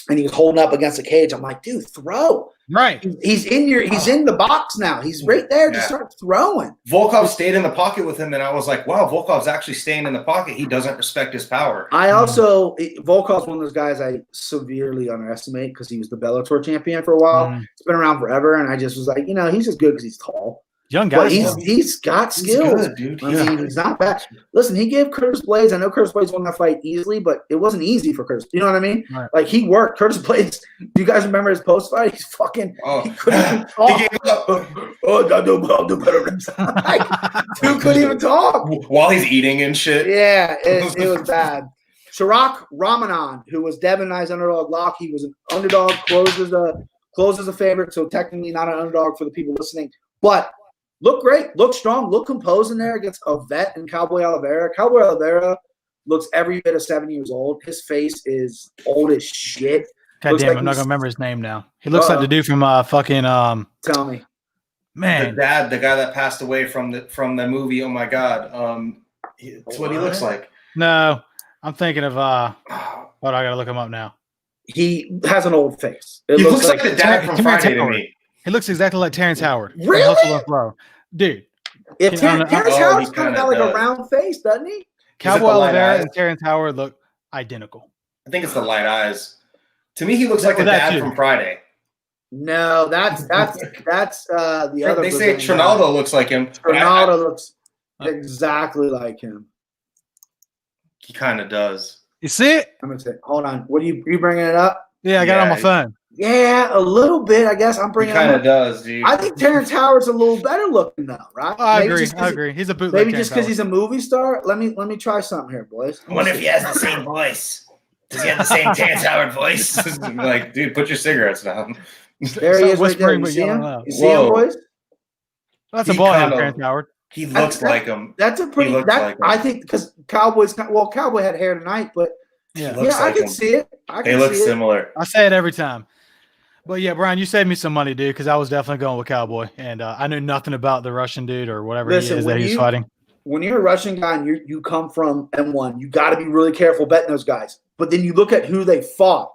And he was holding up against the cage. I'm like, dude, throw. Right. He's in the box now. He's right there. Just start throwing. Volkov stayed in the pocket with him, and I was like, wow, Volkov's actually staying in the pocket. He doesn't respect his power. Volkov's one of those guys I severely underestimate because he was the Bellator champion for a while. It's been around forever, and I just was like, he's just good because he's tall. Young guy. He's got skills. Good, dude. I mean, he's not bad. Listen, he gave Curtis Blades. I know Curtis Blades won that fight easily, but it wasn't easy for Curtis. You know what I mean? Right. He worked. Curtis Blades. Do you guys remember his post fight? He's fucking. He couldn't even talk. He gave up. I'll do better next time. Dude couldn't even talk while he's eating and shit. Yeah, it was bad. Chirac Ramanan, who was Devin and I's underdog lock. He was an underdog, closes a favorite, so technically not an underdog for the people listening. But look great, look strong, look composed in there against a vet in Cowboy Oliveira. Cowboy Oliveira looks every bit of 7 years old. His face is old as shit. God damn, I'm not gonna remember his name now. He looks like the dude from fucking Tell me. Man. The guy that passed away from the movie. Oh my god. It's what he looks like. No, I'm thinking of I gotta look him up now. He has an old face. He looks like the dad from Friday to me. He looks exactly like Terrence Howard. Really? Hustle and Flow. Dude. Terrence Howard's kind of got like a round face, doesn't he? Cowboy Oliveira and Terrence Howard look identical. I think it's the light eyes. To me, he looks like the dad from Friday. No, that's the other. They say Trinaldo looks like him. Trinaldo looks exactly like him. He kind of does. You see it? I'm gonna say, hold on. What are you bringing it up? Yeah, I got it on my phone. Yeah, a little bit. I guess I'm bringing. He kind of does, dude. I think Terrence Howard's a little better looking though, right? I agree. He's a bootleg. Maybe just because he's a movie star. Let me try something here, boys. I wonder if he has the same voice. Does he have the same Terrence Howard voice? Like, dude, put your cigarettes down. There he is, right there. You see him? You see him, boys? That's a ball head, Terrence Howard. He looks like him. That's a pretty. I think because Cowboy had hair tonight, but yeah, I can see it. They look similar. I say it every time. But yeah, Brian, you saved me some money, dude, because I was definitely going with Cowboy, and I knew nothing about the Russian dude or whatever he is that he's fighting. When you're a Russian guy and you come from M1, you got to be really careful betting those guys. But then you look at who they fought,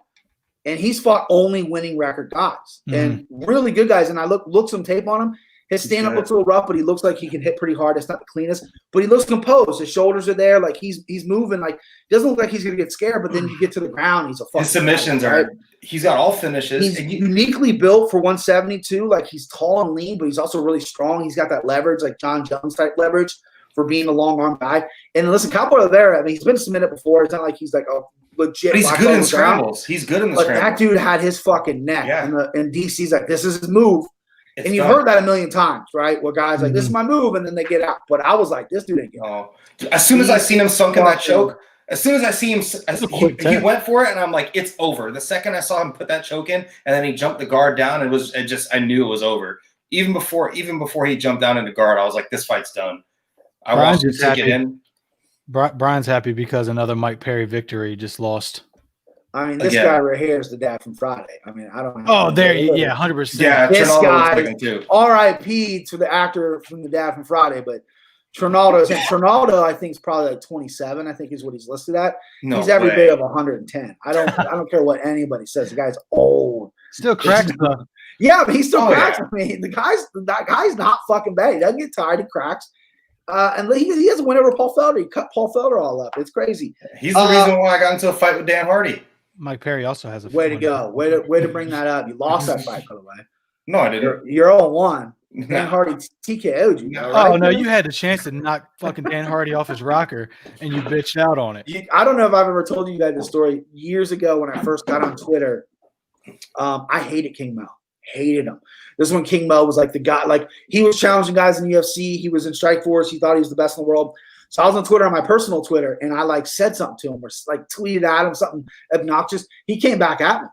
and he's fought only winning record guys and really good guys. And I look some tape on him. His stand-up looks a little rough, but he looks like he can hit pretty hard. It's not the cleanest, but he looks composed. His shoulders are there. Like he's moving. Like doesn't look like he's going to get scared, but then you get to the ground, he's a fucking. His submissions are – he's got all finishes. He's uniquely built for 172. Like he's tall and lean, but he's also really strong. He's got that leverage, like John Jones-type leverage for being a long-arm guy. And listen, Cowboy Oliveira, I mean, he's been submitted before. It's not like he's like a legit. But he's good in scrambles. He's good in the scrambles. But that dude had his fucking neck. Yeah. And DC's like, this is his move. And you've heard that a million times, right? Where guys like, this is my move, and then they get out. But I was like, this dude ain't getting out. As soon as I seen him sunk in that choke, as soon as I see him, he went for it, and I'm like, it's over. The second I saw him put that choke in, and then he jumped the guard down, I knew it was over. Even before he jumped down into guard, I was like, this fight's done. I watched him take it in. Brian's happy because another Mike Perry victory just lost. I mean, this guy right here is the dad from Friday. I mean, I don't know. Oh, there, yeah, 100%. Yeah, this guy, too. R.I.P. to the actor from the dad from Friday, but Trinaldo, I think, is probably like 27. I think is what he's listed at. He's every bit of 110. I don't care what anybody says. The guy's old. Still cracks though. Yeah, but he still cracks. I mean, that guy's not fucking bad. He doesn't get tired. He cracks. And he has a win over Paul Felder. He cut Paul Felder all up. It's crazy. He's the reason why I got into a fight with Dan Hardy. Mike Perry also has a way to go. Way to bring that up. You lost that fight, by the way. No, I didn't. You're 0-1. Dan Hardy TKO'd you. No, right? Oh, no, you had the chance to knock fucking Dan Hardy off his rocker, and you bitched out on it. I don't know if I've ever told you guys this story. Years ago when I first got on Twitter, I hated King Mo. Hated him. This is when King Mo was like the guy. Like, he was challenging guys in the UFC. He was in Strikeforce. He thought he was the best in the world. So I was on Twitter, on my personal Twitter, and I like said something to him or like tweeted at him something obnoxious. He came back at me.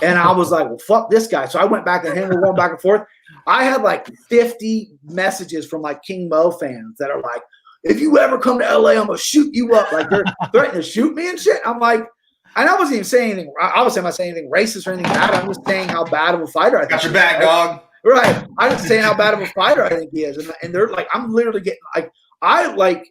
And I was like, well, fuck this guy. So I went back at him. We're going back and forth. I had like 50 messages from like King Mo fans that are like, if you ever come to LA, I'm going to shoot you up. Like they're threatening to shoot me and shit. I'm like, and I wasn't even saying anything. Obviously, I'm not saying anything racist or anything bad. I'm just saying how bad of a fighter I think. Got your back, dog. Right. I'm just saying how bad of a fighter I think he is. And they're like, I'm literally getting like, I like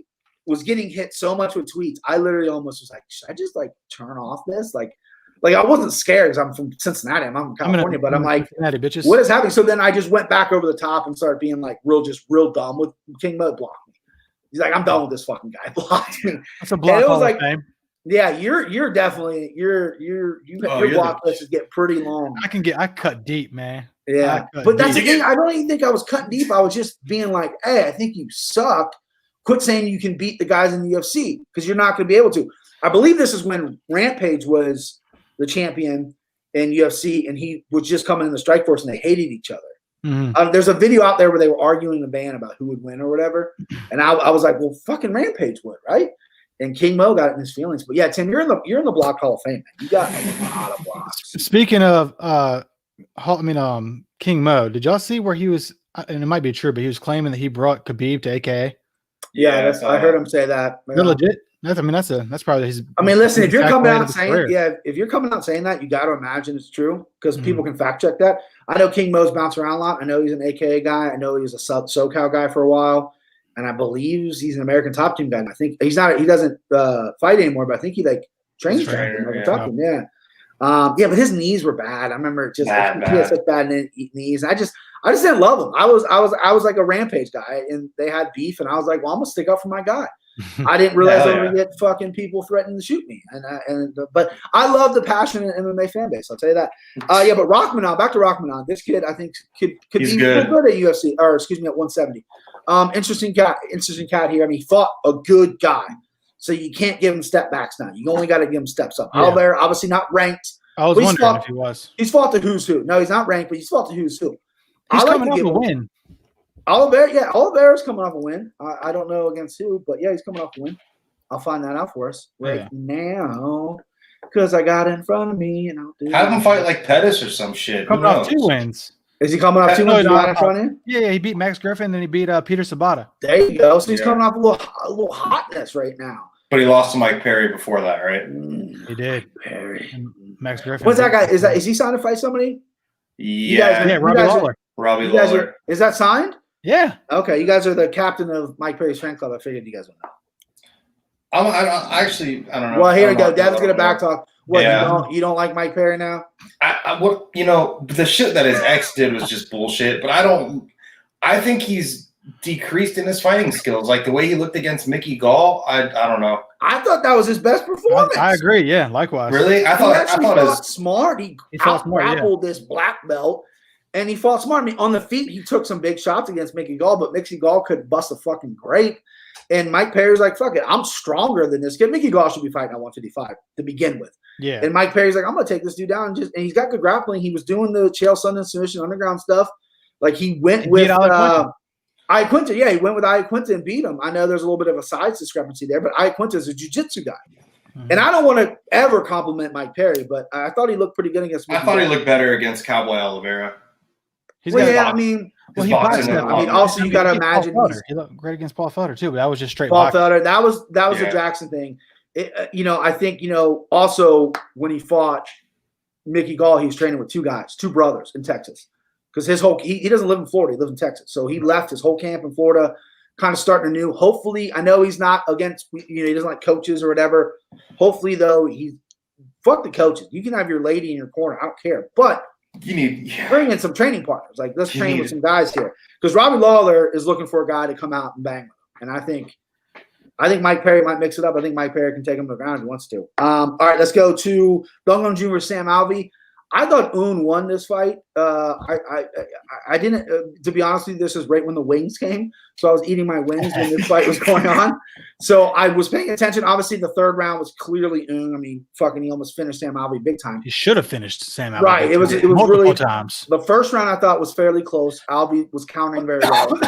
was getting hit so much with tweets. I literally almost was like, should I just like turn off this? Like I wasn't scared because I'm from Cincinnati. I'm from California, but I'm like, bitches. What is happening? So then I just went back over the top and started being like real dumb with King Mo. Blocked me. He's like, I'm done with this fucking guy. Blocked me. That's a block. It was like, yeah, you're definitely your block list is getting pretty long. I cut deep, man. Yeah, but that's the thing. I don't even think I was cutting deep. I was just being like, hey, I think you suck. Quit saying you can beat the guys in the UFC because you're not going to be able to. I believe this is when Rampage was the champion in UFC, and he was just coming in the Strikeforce, and they hated each other. Mm-hmm. There's a video out there where they were arguing in the band about who would win or whatever, and I was like, well, fucking Rampage would, right? And King Mo got it in his feelings. But yeah, Tim, you're in the block Hall of Fame, man. You got a lot of blocks. Speaking of King Mo, did y'all see where he was, and it might be true, but he was claiming that he brought Khabib to AKA? Yeah, I heard him say that. They're legit. That's probably his. I mean, listen, if you're coming out saying if you're coming out saying that, you got to imagine it's true because people can fact check that. I know King Mo's bounced around a lot. I know he's an AKA guy. I know he was a SoCal guy for a while, and I believe he's an American Top Team guy. And I think he's not. He doesn't fight anymore, but I think he trains American Top Team. Yeah. But his knees were bad. I remember he had such bad knees. I just didn't love him. I was like a Rampage guy, and they had beef, and I was like, well, I'm gonna stick up for my guy. I didn't realize I was gonna get fucking people threatening to shoot me, but I love the passionate MMA fan base. I'll tell you that. But Rahman, back to Rahman. This kid, I think, could be good at UFC, or excuse me, at 170. Interesting cat here. I mean, he fought a good guy. So you can't give him step backs now. You only got to give him steps up. Alvarez, obviously not ranked. I was wondering if he was. He's fought the who's who. No, he's not ranked, but he's fought the who's who. He's coming off a win. Alvarez coming off a win. I don't know against who, but yeah, he's coming off a win. I'll find that out for us now because I got it in front of me, and I'll do. Have him fight like Pettis or some shit. Coming off 2 wins. Is he coming off 2 wins? In front of him? Yeah, he beat Max Griffin, then he beat Peter Sabata. There you go. So he's coming off a little hotness right now. But he lost to Mike Perry before that, right? He did. Perry. And Max Griffin. What's that guy? Is he signed to fight somebody? Yeah. Robbie Lawler. Robbie Lawler. Is that signed? Yeah. Okay, you guys are the captain of Mike Perry's fan club. I figured you guys would know. I don't know. Well, here we go. Devin's gonna back talk. What you don't like Mike Perry now? The shit that his ex did was just bullshit. But I think he's decreased in his fighting skills. Like the way he looked against Mickey Gall, I don't know. I thought that was his best performance. I agree. Yeah, likewise. Really? I thought he fought smart. He out-grappled this black belt. And he fought smart. I mean, on the feet, he took some big shots against Mickey Gall, but Mickey Gall could bust a fucking grape. And Mike Perry's like, fuck it, I'm stronger than this kid. Mickey Gall should be fighting at 155 to begin with. Yeah. And Mike Perry's like, I'm going to take this dude down. And he's got good grappling. He was doing the Chael Sonnen submission underground stuff. Like, he went with Iaquinta. Yeah, he went with Iaquinta and beat him. I know there's a little bit of a size discrepancy there, but Iaquinta is a jiu-jitsu guy. Mm-hmm. And I don't want to ever compliment Mike Perry, but I thought he looked pretty good against Mickey Gall. He looked better against Cowboy Oliveira. Also you got to imagine he looked great against Paul Felder too, but that was just straight. Paul Felder, that was the Jackson thing. I think also when he fought Mickey Gall, he was training with 2 brothers in Texas, because he doesn't live in Florida, he lives in Texas, so he left his whole camp in Florida, kind of starting anew. Hopefully, I know he's not against he doesn't like coaches or whatever. Hopefully, though, fuck the coaches. You can have your lady in your corner, I don't care, but you need bring in some training partners. Like, let's train with some guys here, because Robbie Lawler is looking for a guy to come out and bang with him. And I think Mike Perry might mix it up. I think Mike Perry can take him to the ground if he wants to. All right, let's go to Dong Jr. Sam Alvey. I thought Un won this fight. I didn't. To be honest with you, this is right when the wings came, so I was eating my wings when this fight was going on. So I was paying attention. Obviously, the 3rd round was clearly Un. I mean, he almost finished Sam Alvey big time. He should have finished Sam Alvey. Right. It was multiple really times. The 1st round I thought was fairly close. Alvey was countering very well.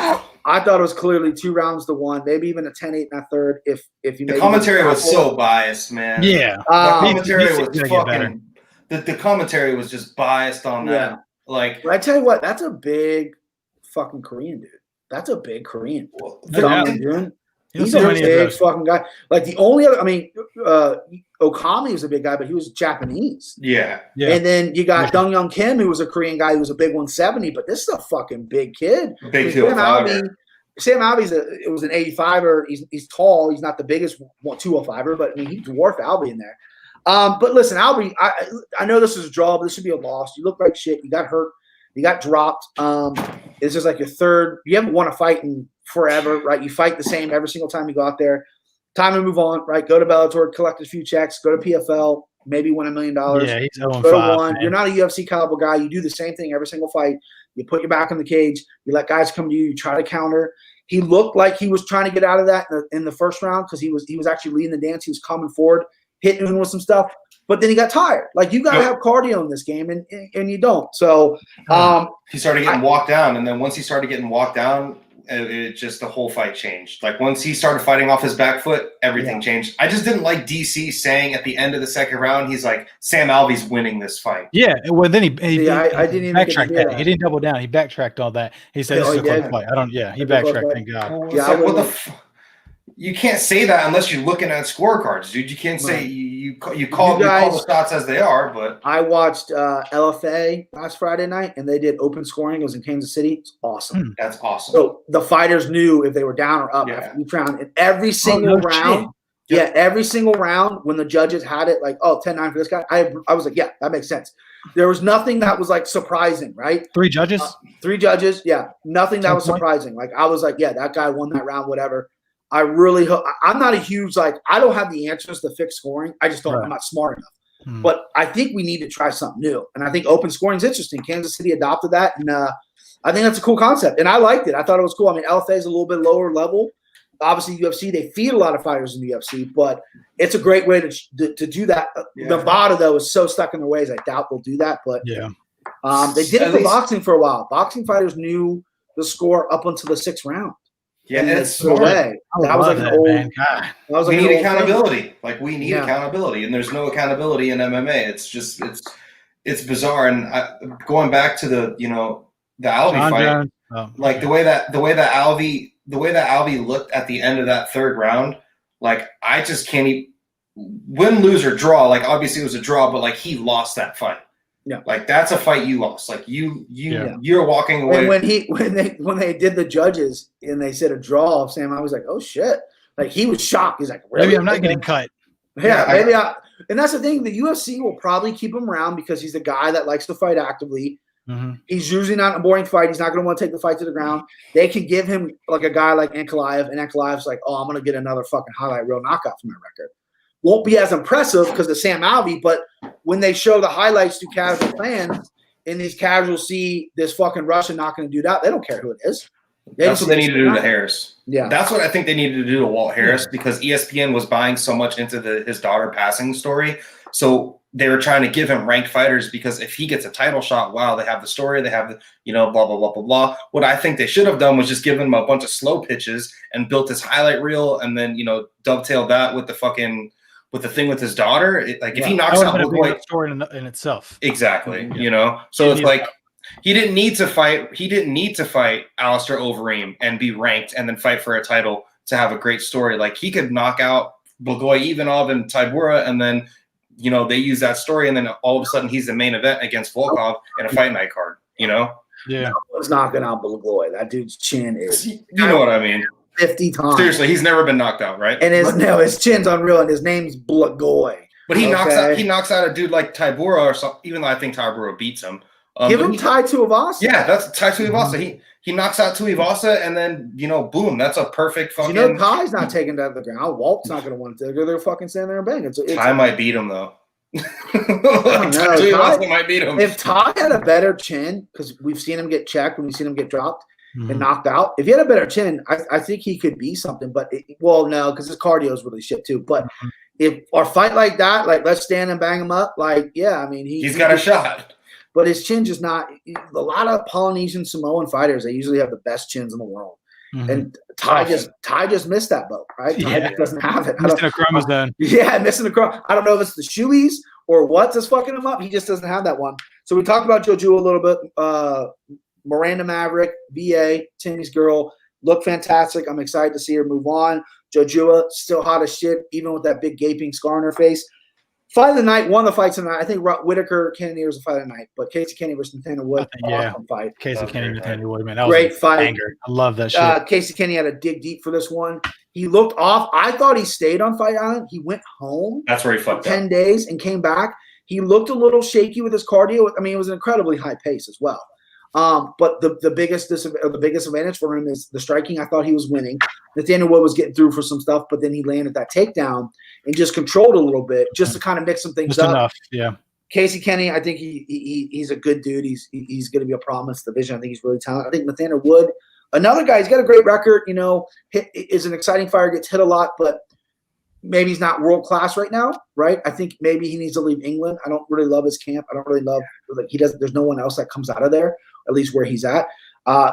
I thought it was clearly 2 rounds to 1, maybe even a 10-8 in that 3rd. If you the commentary was so biased, man. Yeah. The commentary was fucking. The commentary was just biased on that. Yeah. Like, but I tell you what, that's a big fucking Korean dude. That's a big Korean. He's a big fucking guy. Like, the only other, Okami was a big guy, but he was Japanese. Yeah. And then you got Dong Young Kim, who was a Korean guy who was a big 170, but this is a fucking big kid. Big Sam Alvey it was an 85er. He's tall. He's not the biggest 205er, but he dwarfed Alvey in there. But listen, Alvey, I know this is a draw, but this should be a loss. You look like shit. You got hurt. You got dropped. This is like your 3rd. You haven't won a fight in forever, right? You fight the same every single time you go out there. Time to move on, right? Go to Bellator, collect a few checks, go to PFL, maybe win $1 million. Yeah, he's 0-5. Go to 1. Man. You're not a UFC caliber guy. You do the same thing every single fight. You put your back in the cage. You let guys come to you. You try to counter. He looked like he was trying to get out of that in the 1st round, because he was actually leading the dance. He was coming forward, hitting him with some stuff, but then he got tired. Like, you got to have cardio in this game, and you don't. So he started getting walked down, and then once he started getting walked down, it just the whole fight changed. Like once he started fighting off his back foot, everything changed. I just didn't like DC saying at the end of the second round, he's like, Sam Alvey's winning this fight. Yeah, well then he I didn't even backtracked that. He didn't double down. He backtracked all that. He said this is a close fight. He backtracked. Thank God. Well, yeah, you can't say that unless you're looking at scorecards, dude. You can't say you call the shots as they are. But I watched LFA last Friday night, and they did open scoring. It was in Kansas City. It's awesome. That's awesome. So the fighters knew if they were down or up after each round. And every single round, every single round when the judges had it, like, 10-9 for this guy, I was like, yeah, that makes sense. There was nothing that was like surprising, right? Three judges, yeah, nothing that was surprising. Like I was like, yeah, that guy won that round, whatever. I really hope. I'm not a huge I don't have the answers to fix scoring. I just don't. I'm not smart enough. But I think we need to try something new. And I think open scoring is interesting. Kansas City adopted that, and I think that's a cool concept. And I liked it. I thought it was cool. I mean, LFA is a little bit lower level. Obviously, UFC, they feed a lot of fighters in the UFC, but it's a great way to do that. Yeah. The VADA, though, is so stuck in their ways. I doubt they'll do that. But they did it for boxing for a while. Boxing fighters knew the score up until the 6th round. Yeah, it's smart. That was like an old. We need accountability. Like we need accountability, and there's no accountability in MMA. It's just it's bizarre. And going back to the Alvey fight, like the way that Alvey looked at the end of that 3rd round, like I just can't even win, lose, or draw. Like obviously it was a draw, but like he lost that fight. Yeah, like that's a fight you lost. Like you're walking away. And when they did the judges and they said a draw of Sam, I was like, oh shit! Like he was shocked. He's like, really? Maybe I'm not getting cut. Yeah, maybe and that's the thing. The UFC will probably keep him around because he's a guy that likes to fight actively. Mm-hmm. He's usually not in a boring fight. He's not going to want to take the fight to the ground. They can give him like a guy like Ankalaev, and Ankalaev's like, oh, I'm going to get another fucking highlight reel knockout from my record. Won't be as impressive because of Sam Alvey, but when they show the highlights to casual fans and these casuals see this fucking Russian knocking a dude out, they don't care who it is. That's what they need to do to Harris. Yeah. That's what I think they needed to do to Walt Harris because ESPN was buying so much into his daughter passing story. So they were trying to give him ranked fighters because if he gets a title shot, wow, they have the story, they have the, blah, blah, blah, blah, blah. What I think they should have done was just give him a bunch of slow pitches and built his highlight reel and then, dovetail that with the thing with his daughter. If he knocks out a story in itself. Exactly. So it's like he didn't need to fight Alistair Overeem and be ranked and then fight for a title to have a great story. Like he could knock out Blagoy Ivanov and Tybura and then they use that story and then all of a sudden he's the main event against Volkov in a fight night card, Yeah. It's knocking out Blagoy. That dude's chin is. You know what I mean? 50 times. Seriously, he's never been knocked out, right? And his chin's unreal, and his name's Blagoy. But he knocks out a dude like Tybura or something. Even though I think Tybura beats him. Give him Tai Tuivasa. Yeah, that's Tai Tuivasa. Mm-hmm. He knocks out Tuivasa, and then boom, that's a perfect fucking. Tai's not taking that to the ground. Walt's not going to want to. They're fucking standing there and bang. Tai might beat him though. Tai might beat him. If Tai had a better chin, because we've seen him get checked when we've seen him get dropped. And knocked out. If he had a better chin, I think he could be something. But no, because his cardio is really shit too. But if our fight like that, like let's stand and bang him up, he's got a shot. But his chin just not. A lot of Polynesian Samoan fighters, they usually have the best chins in the world. Mm-hmm. And Tai just missed that boat, right? Tai just doesn't have it. Missing a chromosome. Yeah, missing a chromosome. I don't know if it's the shoeies or what's just fucking him up. He just doesn't have that one. So we talked about Jojo a little bit. Miranda Maverick, VA, tennis girl, looked fantastic. I'm excited to see her move on. Jojo still hot as shit, even with that big gaping scar on her face. Fight of the night, one of the fights of the night. I think Whittaker, Kennedy was the fight of the night, but Casey Kennedy versus Nathaniel Wood, awesome fight. Casey Kennedy, Nathaniel Wood, man, that great was fight. Banger. I love that shit. Casey Kennedy had to dig deep for this one. He looked off. I thought he stayed on Fight Island. He went home. That's where he fucked up. 10 days and came back. He looked a little shaky with his cardio. I mean, it was an incredibly high pace as well. But the biggest advantage for him is the striking. I thought he was winning. Nathaniel Wood was getting through for some stuff, but then he landed that takedown and just controlled a little bit, just to kind of mix some things just up. Enough, yeah. Casey Kennedy, I think he's a good dude. He's going to be a problem in this division. I think he's really talented. I think Nathaniel Wood, another guy, he's got a great record. Is an exciting fighter, gets hit a lot, but maybe he's not world class right now, right? I think maybe he needs to leave England. I don't really love his camp. I don't really love there's no one else that comes out of there, at least where he's at.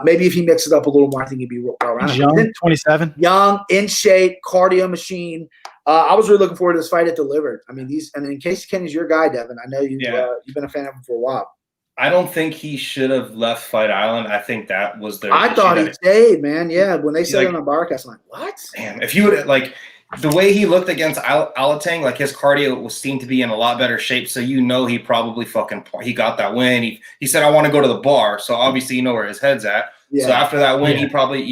Maybe if he mixes it up a little more, I think he'd be well around. He's young, 27. Young, in shape, cardio machine. I was really looking forward to this fight. It delivered. I mean, Casey Kenny's your guy, Devin. I know you've been a fan of him for a while. I don't think he should have left Fight Island. I think that was the. I thought he stayed, man. Yeah, when they said it on the barcast, I'm like, what? Damn, if you would the way he looked against Alatang, like his cardio seemed to be in a lot better shape. So he probably he got that win. He said, I want to go to the bar. So obviously you know where his head's at. Yeah. So after that win, he probably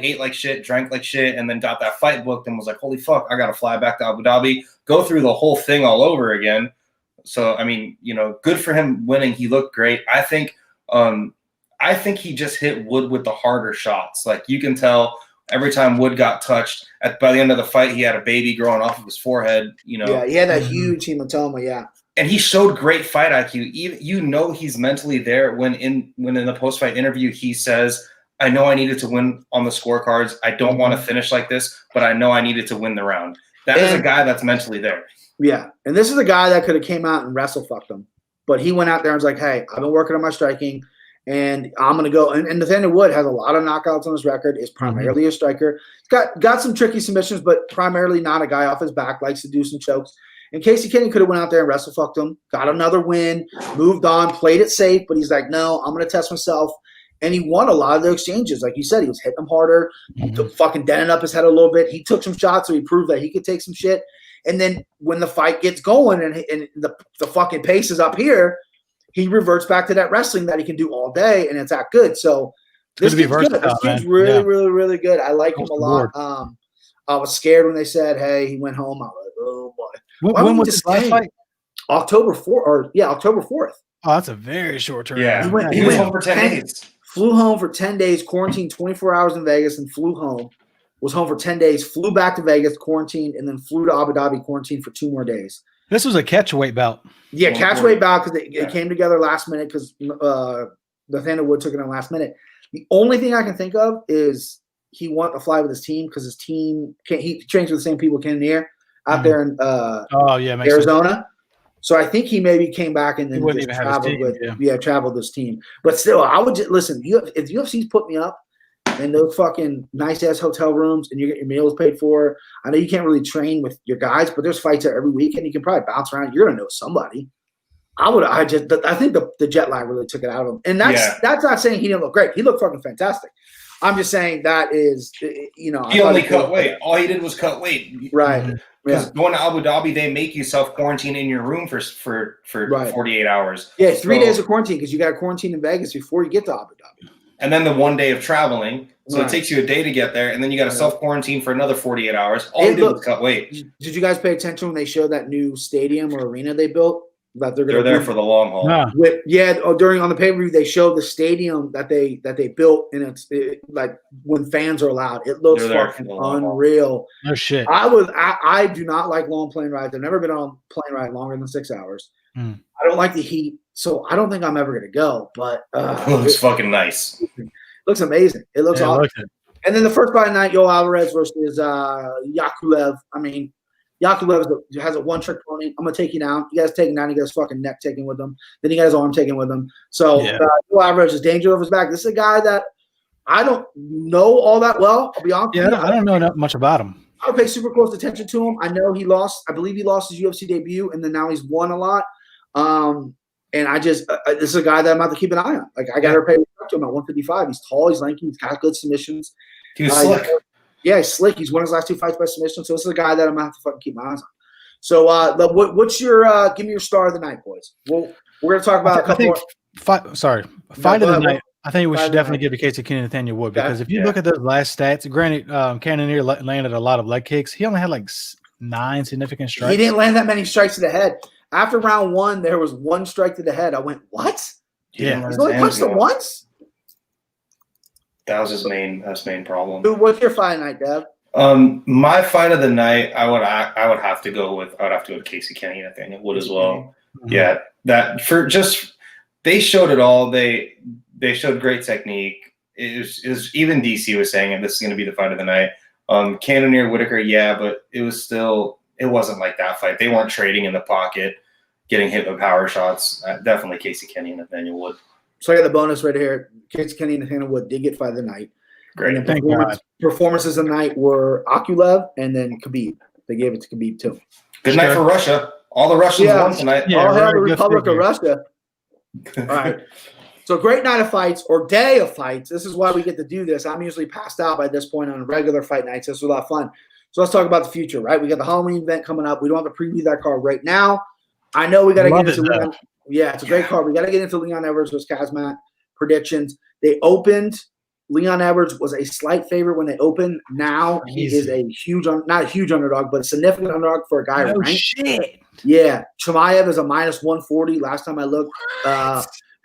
ate like shit, drank like shit, and then got that fight booked and was like, holy fuck, I got to fly back to Abu Dhabi, go through the whole thing all over again. So, I mean, good for him winning. He looked great. I think he just hit Wood with the harder shots. Like, you can tell every time Wood got touched, by the end of the fight, he had a baby growing off of his forehead. Yeah, he had that huge hematoma. Yeah, and he showed great fight IQ. He's mentally there when in the post-fight interview he says, I know I needed to win on the scorecards. I don't want to finish like this, but I know I needed to win the round. That is a guy that's mentally there. Yeah, and this is a guy that could have came out and wrestle fucked him, but he went out there and was like, "Hey, I've been working on my striking, and I'm gonna go." And Nathaniel Wood has a lot of knockouts on his record. Is primarily a striker. He's got some tricky submissions, but primarily not a guy off his back. Likes to do some chokes. And Casey Kenny could have went out there and wrestle fucked him, got another win, moved on, played it safe, but he's like, "No, I'm gonna test myself." And he won a lot of the exchanges. Like you said, he was hitting them harder, fucking denting up his head a little bit. He took some shots, so he proved that he could take some shit. And then when the fight gets going and the fucking pace is up here, he reverts back to that wrestling that he can do all day, and it's that good. So this kid's good. This kid's really, really, really good. I like him a lot. I was scared when they said, "Hey, he went home." I was like, "Oh boy." When was his last fight? October 4th. Oh, that's a very short turn. Yeah, he went home for 10 days. Flew home for 10 days, quarantined 24 hours in Vegas, and flew home. Was home for 10 days, flew back to Vegas, quarantined, and then flew to Abu Dhabi, quarantined for 2 more days. This was a catchweight bout. Yeah, catchweight bout because it came together last minute because Nathaniel Wood took it in last minute. The only thing I can think of is he wanted to fly with his team because his team he trains with the same people Cannonier out there in Arizona. Sense. So I think he maybe came back and then just traveled traveled this team. But still, I would just listen. If UFC's put me up in those fucking nice ass hotel rooms and you get your meals paid for, I know you can't really train with your guys, but there's fights there every weekend. You can probably bounce around. You're gonna know somebody. I think the jet lag really took it out of him, and that's not saying he didn't look great. He looked fucking fantastic. I'm just saying that is, he only cut weight. All he did was cut weight, right? Because going to Abu Dhabi, they make you self-quarantine in your room for 48 hours. Yeah, 3 days of quarantine because you got to quarantine in Vegas before you get to Abu Dhabi. And then the 1 day of traveling. So it takes you a day to get there, and then you got to self-quarantine for another 48 hours. All he did was cut weight. Did you guys pay attention when they showed that new stadium or arena they built? That they're there for the long haul. On the pay-per-view, they showed the stadium that they built, and it's like when fans are allowed. It looks fucking unreal. No shit. I do not like long plane rides. I've never been on a plane ride longer than 6 hours. I don't like the heat, so I don't think I'm ever gonna go. But it looks fucking nice. Looks amazing. It looks awesome. And then the first fight of the night, Alvarez versus Yakulev. I mean, Yakulev has a one-trick pony. I'm going to take you down. You guys take him down. He got his fucking neck taken with him. Then he got his arm taken with him. So Alvarez is dangerous off his back. This is a guy that I don't know all that well. I'll be honest with you. I don't know much about him. I would pay super close attention to him. I know he lost. I believe he lost his UFC debut, and then now he's won a lot. And I just this is a guy that I'm about to keep an eye on. Like, I got to pay respect to him at 155. He's tall. He's lanky. He's got good submissions. He was slick. Yeah, he's slick. He's won his last 2 fights by submission. So this is a guy that I'm going to have to fucking keep my eyes on. So what's your give me your star of the night, boys? Well, we're going to talk about fight of the night. I think we should definitely give the case to Kenny Nathaniel Wood because if you look at those last stats, granted, Cannonier landed a lot of leg kicks. He only had like 9 significant strikes. He didn't land that many strikes to the head. After round 1, there was 1 strike to the head. I went, what? Yeah. He's only punched him once? That was his main problem. What's your fight night, Dev? My fight of the night, I would have to go with Casey Kenny and Nathaniel Wood as well. Mm-hmm. Yeah, they showed it all. They showed great technique. It was even DC was saying this is going to be the fight of the night. Cannonier Whittaker, but it wasn't like that fight. They weren't trading in the pocket, getting hit with power shots. Definitely Casey Kenny and Nathaniel Wood. So I got the bonus right here. Kids Kenny and Hannah Wood did get fight of the night. Great. And then performances of the night were Yakulev and then Khabib. They gave it to Khabib too. Good night for Russia. All the Russians won tonight. Yeah, all hail the Republic of Russia. All right. So great night of fights or day of fights. This is why we get to do this. I'm usually passed out by this point on regular fight nights. This was a lot of fun. So let's talk about the future, right? We got the Halloween event coming up. We don't have to preview that card right now. I know we got to get into Leon. Yeah, it's a great card. We got to get into Leon Edwards versus Kazmat predictions. They opened. Leon Edwards was a slight favorite when they opened. Now he is a huge, not a huge underdog, but a significant underdog for a guy ranked. Shit. Yeah, Chimaev is a minus 140. Last time I looked,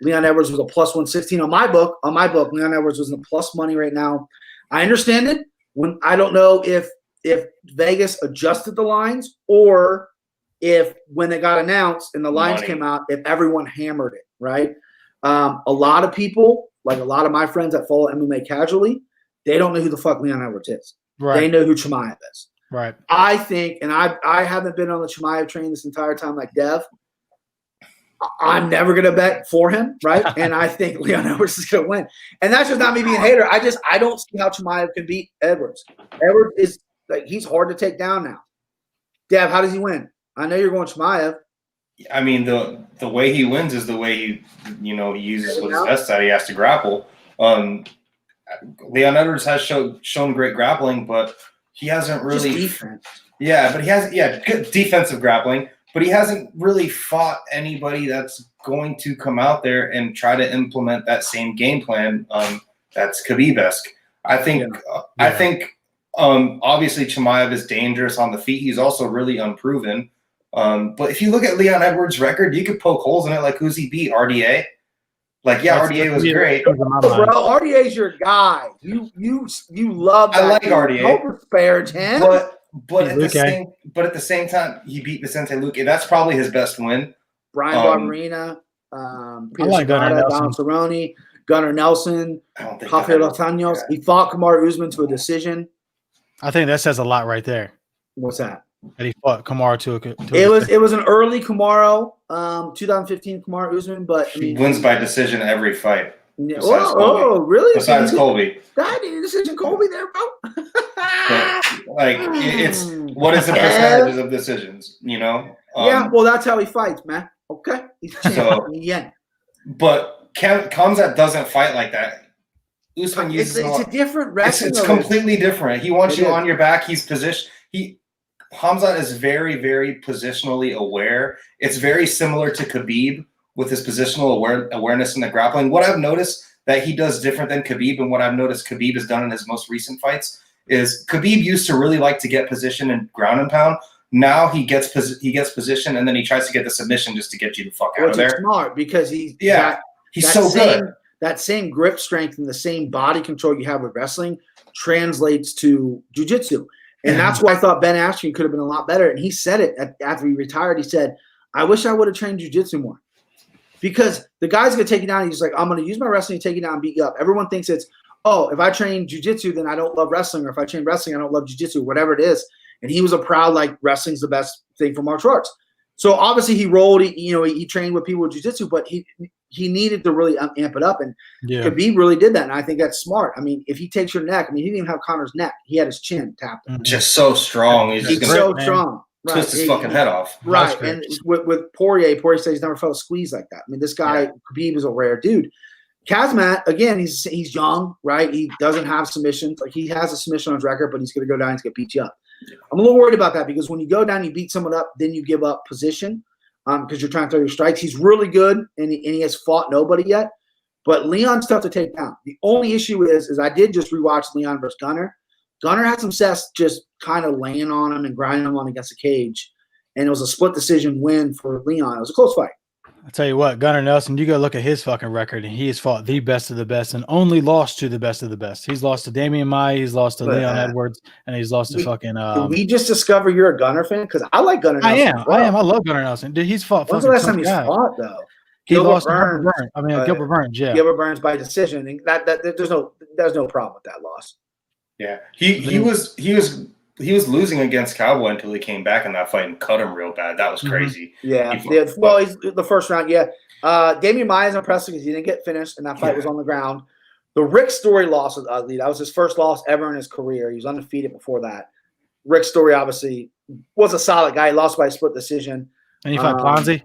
Leon Edwards was a plus 116 on my book. Leon Edwards was in the plus money right now. I understand it. When I don't know if Vegas adjusted the lines or if when they got announced and the lines came out, if everyone hammered it, right? A lot of people, like a lot of my friends that follow MMA casually, they don't know who the fuck Leon Edwards is. Right. They know who Chimaev is. Right. I think, and I haven't been on the Chimaev train this entire time like Dev. I'm never going to bet for him, right? And I think Leon Edwards is going to win. And that's just not me being a hater. I don't see how Chimaev can beat Edwards. Edwards is like, he's hard to take down now. Dev, how does he win? I know you're going Chimaev. I mean, the way he wins is the way he uses what his best side. He has to grapple. Leon Edwards has shown great grappling, but he hasn't really defense. Yeah, but he has good defensive grappling, but he hasn't really fought anybody that's going to come out there and try to implement that same game plan. That's Khabib-esque. I think obviously Chimaev is dangerous on the feet. He's also really unproven. But if you look at Leon Edwards' record, you could poke holes in it. Like, who's he beat? RDA? Like, yeah, RDA was great. Bro, RDA's your guy. You love that. I like RDA. Don't disparage him. But at the same time, he beat Vicente Luque. That's probably his best win. Brian Barberina, Peter Sagata, Donald Cerrone, Gunnar Nelson, Rafael Dos Anjos. He fought Kamaru Usman to a decision. I think that says a lot right there. What's that? That he fought Kamaru to it was an early Kamaru, 2015 Kamaru Usman, but I mean, he wins by decision every fight. Really? Besides Colby. God, any decision Colby there, bro? It's what is the percentages of decisions, yeah, well, that's how he fights, man. Okay, he's champion. But Khamzat doesn't fight like that. Usman uses it's a different wrestling. It's completely different. He wants you on your back. He's positioned. Khamzat is very, very positionally aware. It's very similar to Khabib with his positional awareness in the grappling. What I've noticed that he does different than Khabib, and what I've noticed Khabib has done in his most recent fights, is Khabib used to really like to get position and ground and pound. Now he gets position and then he tries to get the submission just to get you the fuck out of there. Which is smart because he's so good. That same grip strength and the same body control you have with wrestling translates to jiu-jitsu. And that's why I thought Ben Askren could have been a lot better. And he said it after he retired. He said, I wish I would have trained jiu-jitsu more. Because the guy's going to take you down. He's like, I'm going to use my wrestling to take you down and beat you up. Everyone thinks it's, if I train jiu-jitsu, then I don't love wrestling. Or if I train wrestling, I don't love jiu-jitsu, whatever it is. And he was a proud, like, wrestling's the best thing for martial arts. So obviously he rolled, he trained with people with jiu-jitsu, but he needed to really amp it up. And Khabib really did that. And I think that's smart. I mean, if he takes your neck, he didn't even have Connor's neck. He had his chin tapped. Just so strong. He's so strong. Right. Twist his fucking head off. Right. And with Poirier says he's never felt a squeeze like that. I mean, this guy, Khabib, is a rare dude. Kazmat, again, he's young, right? He doesn't have submissions. Like, he has a submission on his record, but he's going to go down and he's going to beat you up. Yeah. I'm a little worried about that because when you go down, you beat someone up, then you give up position because you're trying to throw your strikes. He's really good, and he has fought nobody yet. But Leon's tough to take down. The only issue is I did just rewatch Leon versus Gunnar. Gunnar had some success just kind of laying on him and grinding him on against the cage, and it was a split decision win for Leon. It was a close fight. I'll tell you what, Gunnar Nelson, you go look at his fucking record, and he has fought the best of the best and only lost to the best of the best. He's lost to Damian Maia, he's lost to Leon Edwards, and he's lost to fucking did we just discover you're a Gunnar fan? Because I like Gunnar Nelson. I am. I love Gunnar Nelson. Dude, he's fought. When's the last time he's fought, though? He lost to Gilbert Burns. Gilbert Burns, yeah. Gilbert Burns by decision. That there's no problem with that loss. Yeah. He was he was losing against Cowboy until he came back in that fight and cut him real bad. That was crazy. Yeah. Well, he's the first round. Yeah. Damian Maia's impressive because he didn't get finished, and that fight was on the ground. The Rick Story loss was ugly. That was his first loss ever in his career. He was undefeated before that. Rick Story obviously was a solid guy. He lost by a split decision. And you fight Ponzi?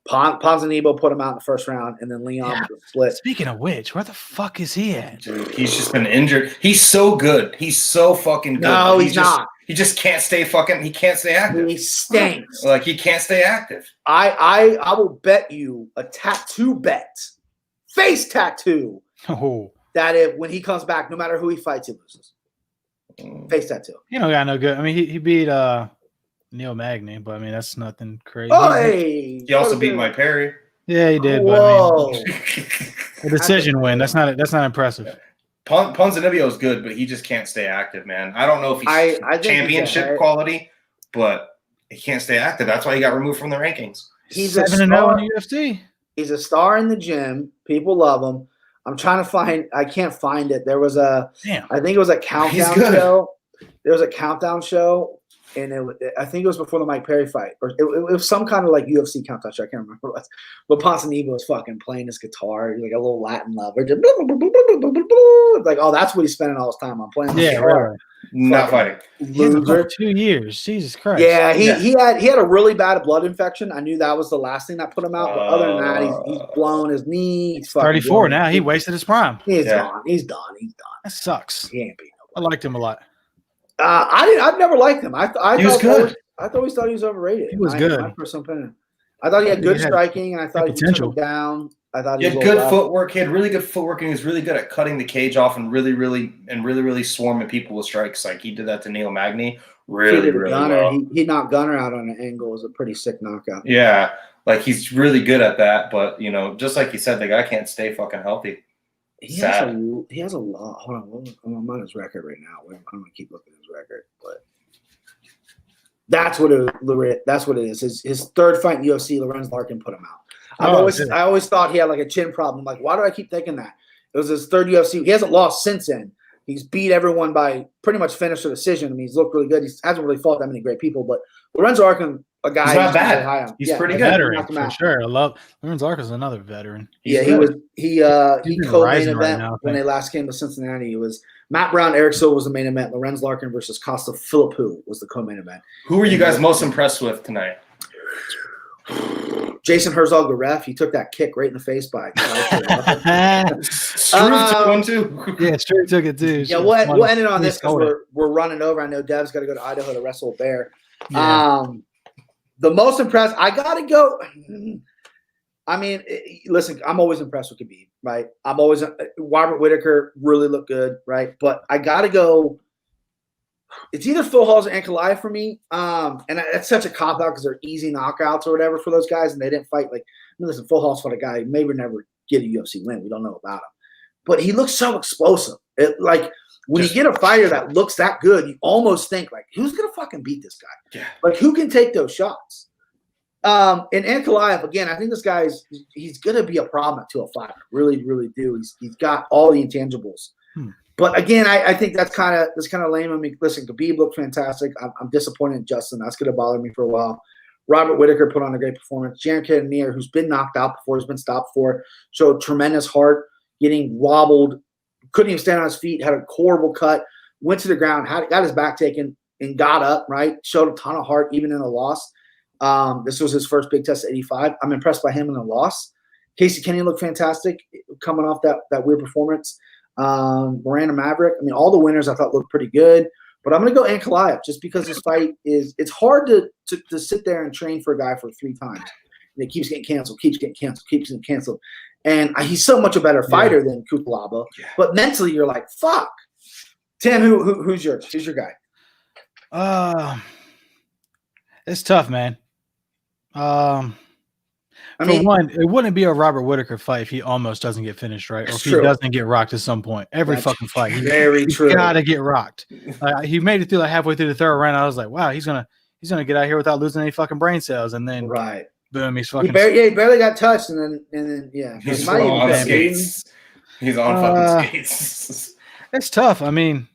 Ponzinibbio put him out in the first round, and then Leon with the split. Speaking of which, where the fuck is he at? Dude, he's just been injured. He's so good. He's so fucking good. No, he's not. He just can't stay fucking. He can't stay active. He stinks. Like he can't stay active. I will bet you a tattoo bet, face tattoo. Oh, that if when he comes back, no matter who he fights, he loses. Face tattoo. You know, got no good. I mean, he beat Neil Magny, but I mean that's nothing crazy. Oh, hey, he also beat Mike Perry. Yeah, he did. Whoa. But I mean, a decision win. That's not impressive. Ponzinibbio is good, but he just can't stay active, man. I don't know if he's championship quality, but he can't stay active. That's why he got removed from the rankings. He's 7-0 in the UFC. He's a star in the gym. People love him. I'm trying to find. I can't find it. There was I think it was a countdown show. There was a countdown show, and I think it was before the Mike Perry fight, or it was some kind of like UFC countdown show. I can't remember what it was. But Ponzinibbio was fucking playing his guitar, like a little Latin lover. Just like, oh, that's what he's spending all his time on, playing his guitar. Really. Not fighting. For 2 years. Jesus Christ. Yeah, he had a really bad blood infection. I knew that was the last thing that put him out. But other than that, he's blown his knee. He's 34 now. He wasted his prime. He's gone. He's done. That sucks. He ain't beat nobody. I liked him a lot. I've never liked him. He was good. I always thought he was overrated. He was good. My personal opinion. I thought he had good striking, and I thought he took him down. I thought he had good footwork. He had really good footwork, and he was really good at cutting the cage off and really swarming people with strikes. Like he did that to Neil Magny really well. He knocked Gunner out on an angle. It was a pretty sick knockout. Yeah, like he's really good at that. But you know, just like you said, the guy can't stay fucking healthy. He has a lot. Hold on, I'm on his record right now. I'm gonna keep looking at his record, but that's what it is. His third fight in UFC, Lorenz Larkin put him out. I always thought he had like a chin problem. Like, why do I keep thinking that? It was his third UFC. He hasn't lost since then. He's beat everyone by pretty much finished a decision. I mean, he's looked really good. He hasn't really fought that many great people, but Lorenz Larkin, a guy, he's not bad. He's pretty good. Veteran, for sure. I love Lorenz Larkin's another veteran. He co-main event when they last came to Cincinnati. It was Matt Brown, Eric Silva was the main event. Lorenz Larkin versus Costa Philippou was the co-main event. Who were you guys most impressed with tonight? Jason Herzog, the ref, he took that kick right in the face by. Struve took one too. Yeah, Struve took it too. Yeah, we'll end it on this because we're running over. I know Dev's got to go to Idaho to wrestle a bear. Yeah. The most impressed, I got to go. I mean, listen, I'm always impressed with Khabib, right? I'm always Robert Whittaker really looked good, right? But I got to go. It's either Phil Hawes or Ankalaev for me. And that's such a cop-out because they're easy knockouts or whatever for those guys, and they didn't fight. Like, listen, Phil Hawes fought a guy who may never get a UFC win. We don't know about him. But he looks so explosive. When you get a fighter that looks that good, you almost think, like, who's going to fucking beat this guy? Yeah. Like, who can take those shots? And Ankalaev, again, I think this guy he's going to be a problem at 205. Really, really do. He's got all the intangibles. But again, I think that's kind of lame. I mean, listen, Khabib looked fantastic. I'm disappointed in Justin. That's going to bother me for a while. Robert Whittaker put on a great performance. Jaron Cannonier, who's been knocked out before, has been stopped before, showed tremendous heart, getting wobbled, couldn't even stand on his feet, had a horrible cut, went to the ground, got his back taken, and got up, right? Showed a ton of heart even in a loss. This was his first big test at 85. I'm impressed by him in a loss. Casey Kenny looked fantastic coming off that weird performance. Miranda Maverick. I mean, all the winners I thought looked pretty good, but I'm going to go Ankalaev just because this fight it's hard to sit there and train for a guy for 3 times. And it keeps getting canceled. And he's so much a better fighter than Kutalaba. Yeah. But mentally, you're like, fuck. Tim, who's yours? Who's your guy? It's tough, man. One, it wouldn't be a Robert Whittaker fight if he almost doesn't get finished, right? Or if he doesn't get rocked at some point. That's fucking fight. He's gotta get rocked. He made it through like halfway through the third round. I was like, wow, he's gonna get out here without losing any fucking brain cells. And then boom, he's fucking. He barely got touched, and then he's on skates. He's on fucking skates. It's tough. I mean,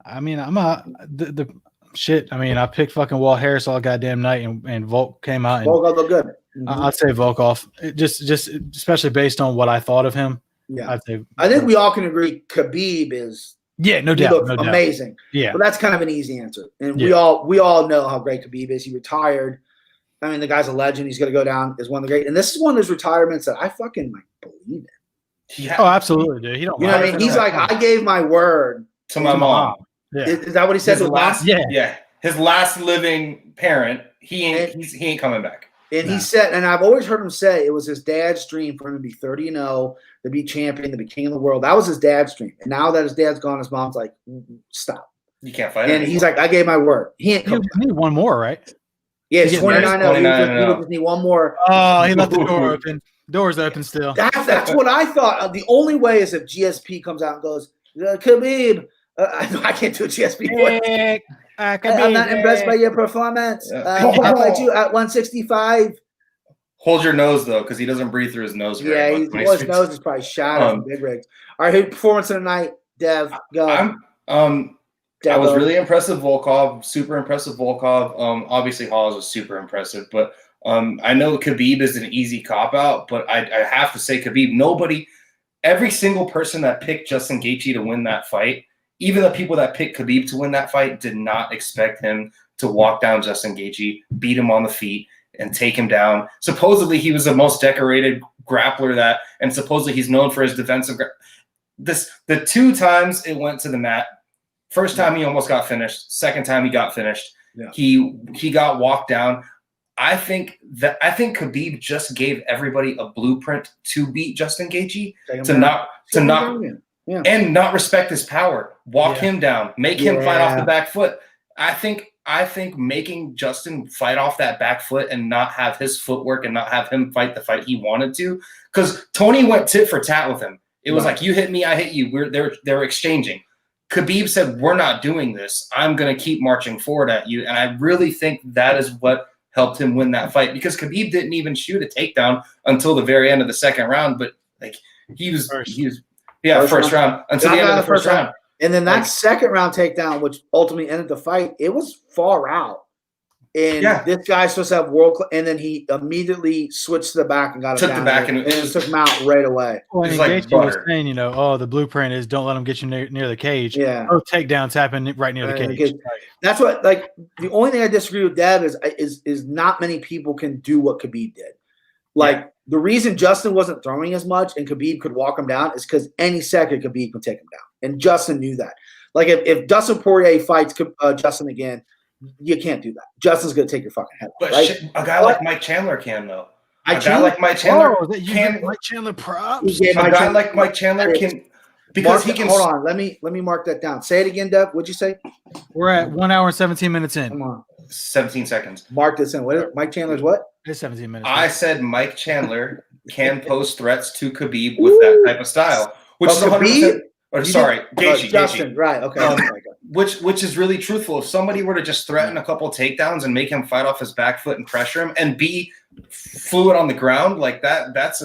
I mean, the shit. I mean, I picked fucking Walt Harris all goddamn night, and Volk came out. And Volkov looked good. I'd say Volkov, just especially based on what I thought of him. Yeah, I'd say. I think we all can agree Khabib is. Yeah, no he doubt, looks no doubt. amazing. Yeah, but that's kind of an easy answer, and Yeah. we all know how great Khabib is. He retired. I mean, the guy's a legend. He's going to go down as one of the great. And this is one of those retirements that I fucking believe in. Yeah. Oh, absolutely, dude. He don't. You know what I mean? He's like, I gave my word to my mom. Yeah. Is that what he said? His last, Yeah. yeah. His last living parent. He ain't coming back. And he said, and I've always heard him say it was his dad's dream for him to be 30-0, to be champion, to be king of the world. That was his dad's dream. And now that his dad's gone, his mom's like, stop. You can't fight. And anymore. he's like, I gave my word. He ain't coming He need one more, right? Yeah, it's 29-0. He no. just need one more. Oh, he left the door open. Door's open still. That's what I thought. The only way is if GSP comes out and goes, Khabib. I can't do a GSP voice. I'm not impressed by your performance. I fight you at 165. Hold your nose though, because he doesn't breathe through his nose. Yeah, his nose is probably shot from big rigs. All right, who's performance of the night? Dev, go. I was really impressed with Volkov. Super impressed with Volkov. Obviously Hawes was super impressive, but I know Khabib is an easy cop out, but I have to say Khabib. Every single person that picked Justin Gaethje to win that fight, even the people that picked Khabib to win that fight, did not expect him to walk down Justin Gaethje, beat him on the feet, and take him down. Supposedly he was the most decorated grappler and supposedly he's known for his defensive. The 2 times it went to the mat. First time he almost got finished. Second time he got finished. Yeah. He got walked down. I think Khabib just gave everybody a blueprint to beat Justin Gaethje, and not respect his power. Walk him down, make him fight off the back foot. I think making Justin fight off that back foot and not have his footwork and not have him fight the fight he wanted to, because Tony went tit for tat with him. It was like, you hit me, I hit you. They're exchanging. Khabib said, we're not doing this. I'm going to keep marching forward at you. And I really think that is what helped him win that fight, because Khabib didn't even shoot a takedown until the very end of the second round. But he was first round until the end of the first round. And then that second round takedown, which ultimately ended the fight, it was far out. And this guy's supposed to have world class, and then he immediately switched to the back and got took the back and took him out right away. Well, and Gaethje was saying, the blueprint is don't let him get you near the cage. Yeah, both takedowns happen right near the cage. That's what. The only thing I disagree with Dev is not many people can do what Khabib did. The reason Justin wasn't throwing as much and Khabib could walk him down is because any second Khabib could take him down, and Justin knew that. If Dustin Poirier fights Justin again, you can't do that. Justin's going to take your fucking head off. But right? A guy like Mike Chandler can, though. Mike Chandler props. A guy like Mike Chandler can, because he can. Hold on, let me mark that down. Say it again, Dev. What'd you say? We're at 1 hour and 17 minutes in. Come on, 17 seconds. Mark this in. Mike Chandler's what? It's 17 minutes. I said Mike Chandler can pose threats to Khabib with that type of style, which is 100%. Gaethje. Justin, right? Okay. Which is really truthful. If somebody were to just threaten a couple takedowns and make him fight off his back foot and pressure him and be fluid on the ground like that, that's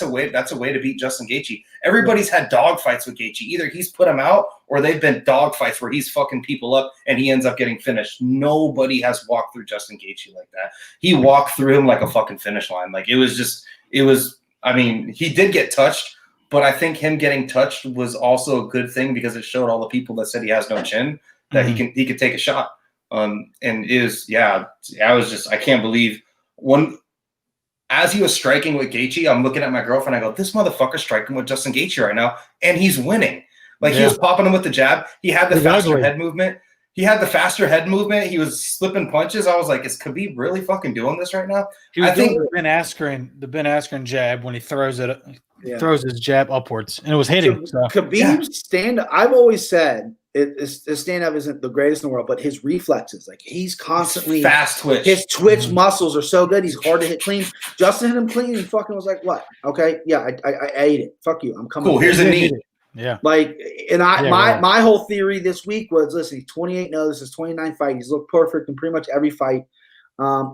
a way to beat Justin Gaethje. Everybody's had dog fights with Gaethje. Either he's put him out or they've been dog fights where he's fucking people up and he ends up getting finished. Nobody has walked through Justin Gaethje like that. He walked through him like a fucking finish line. I mean, he did get touched. But I think him getting touched was also a good thing, because it showed all the people that said he has no chin that he could take a shot. I can't believe as he was striking with Gaethje, I'm looking at my girlfriend. I go, this motherfucker's striking with Justin Gaethje right now, and he's winning. He was popping him with the jab. He had the faster head movement. He was slipping punches. I was like, is Khabib really fucking doing this right now? I think the Ben Askren jab when he throws it. Throws his jab upwards, and it was hitting. Khabib's stand-up, I've always said his stand-up isn't the greatest in the world, but his reflexes, he's constantly fast twitch. His twitch muscles are so good. He's hard to hit clean. Justin hit him clean. He fucking was like, "What? Okay, yeah, I ate it. Fuck you. I'm coming." Cool. Here's a knee. Yeah. My whole theory this week was, listen, he's 28-0. This is 29th fight. He's looked perfect in pretty much every fight.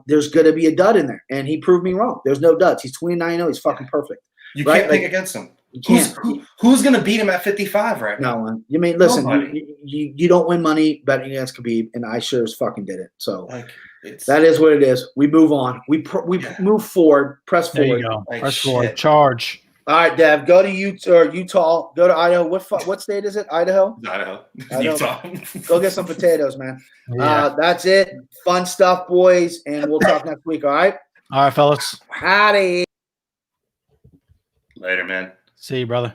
There's going to be a dud in there, and he proved me wrong. There's no duds. He's 29-0. He's fucking perfect. You can't pick against him. You can't. Who's going to beat him at 55 right now? No one. You mean, listen, you don't win money betting against Khabib, and I sure as fucking did it. So that is what it is. We move on. We move forward. Press forward. There you go. Press forward. Charge. All right, Dev. Go to Utah. Go to Idaho. What state is it? Idaho. Utah. Go get some potatoes, man. Yeah. That's it. Fun stuff, boys, and we'll talk next week. All right. All right, fellas. Howdy. Later, man. See you, brother.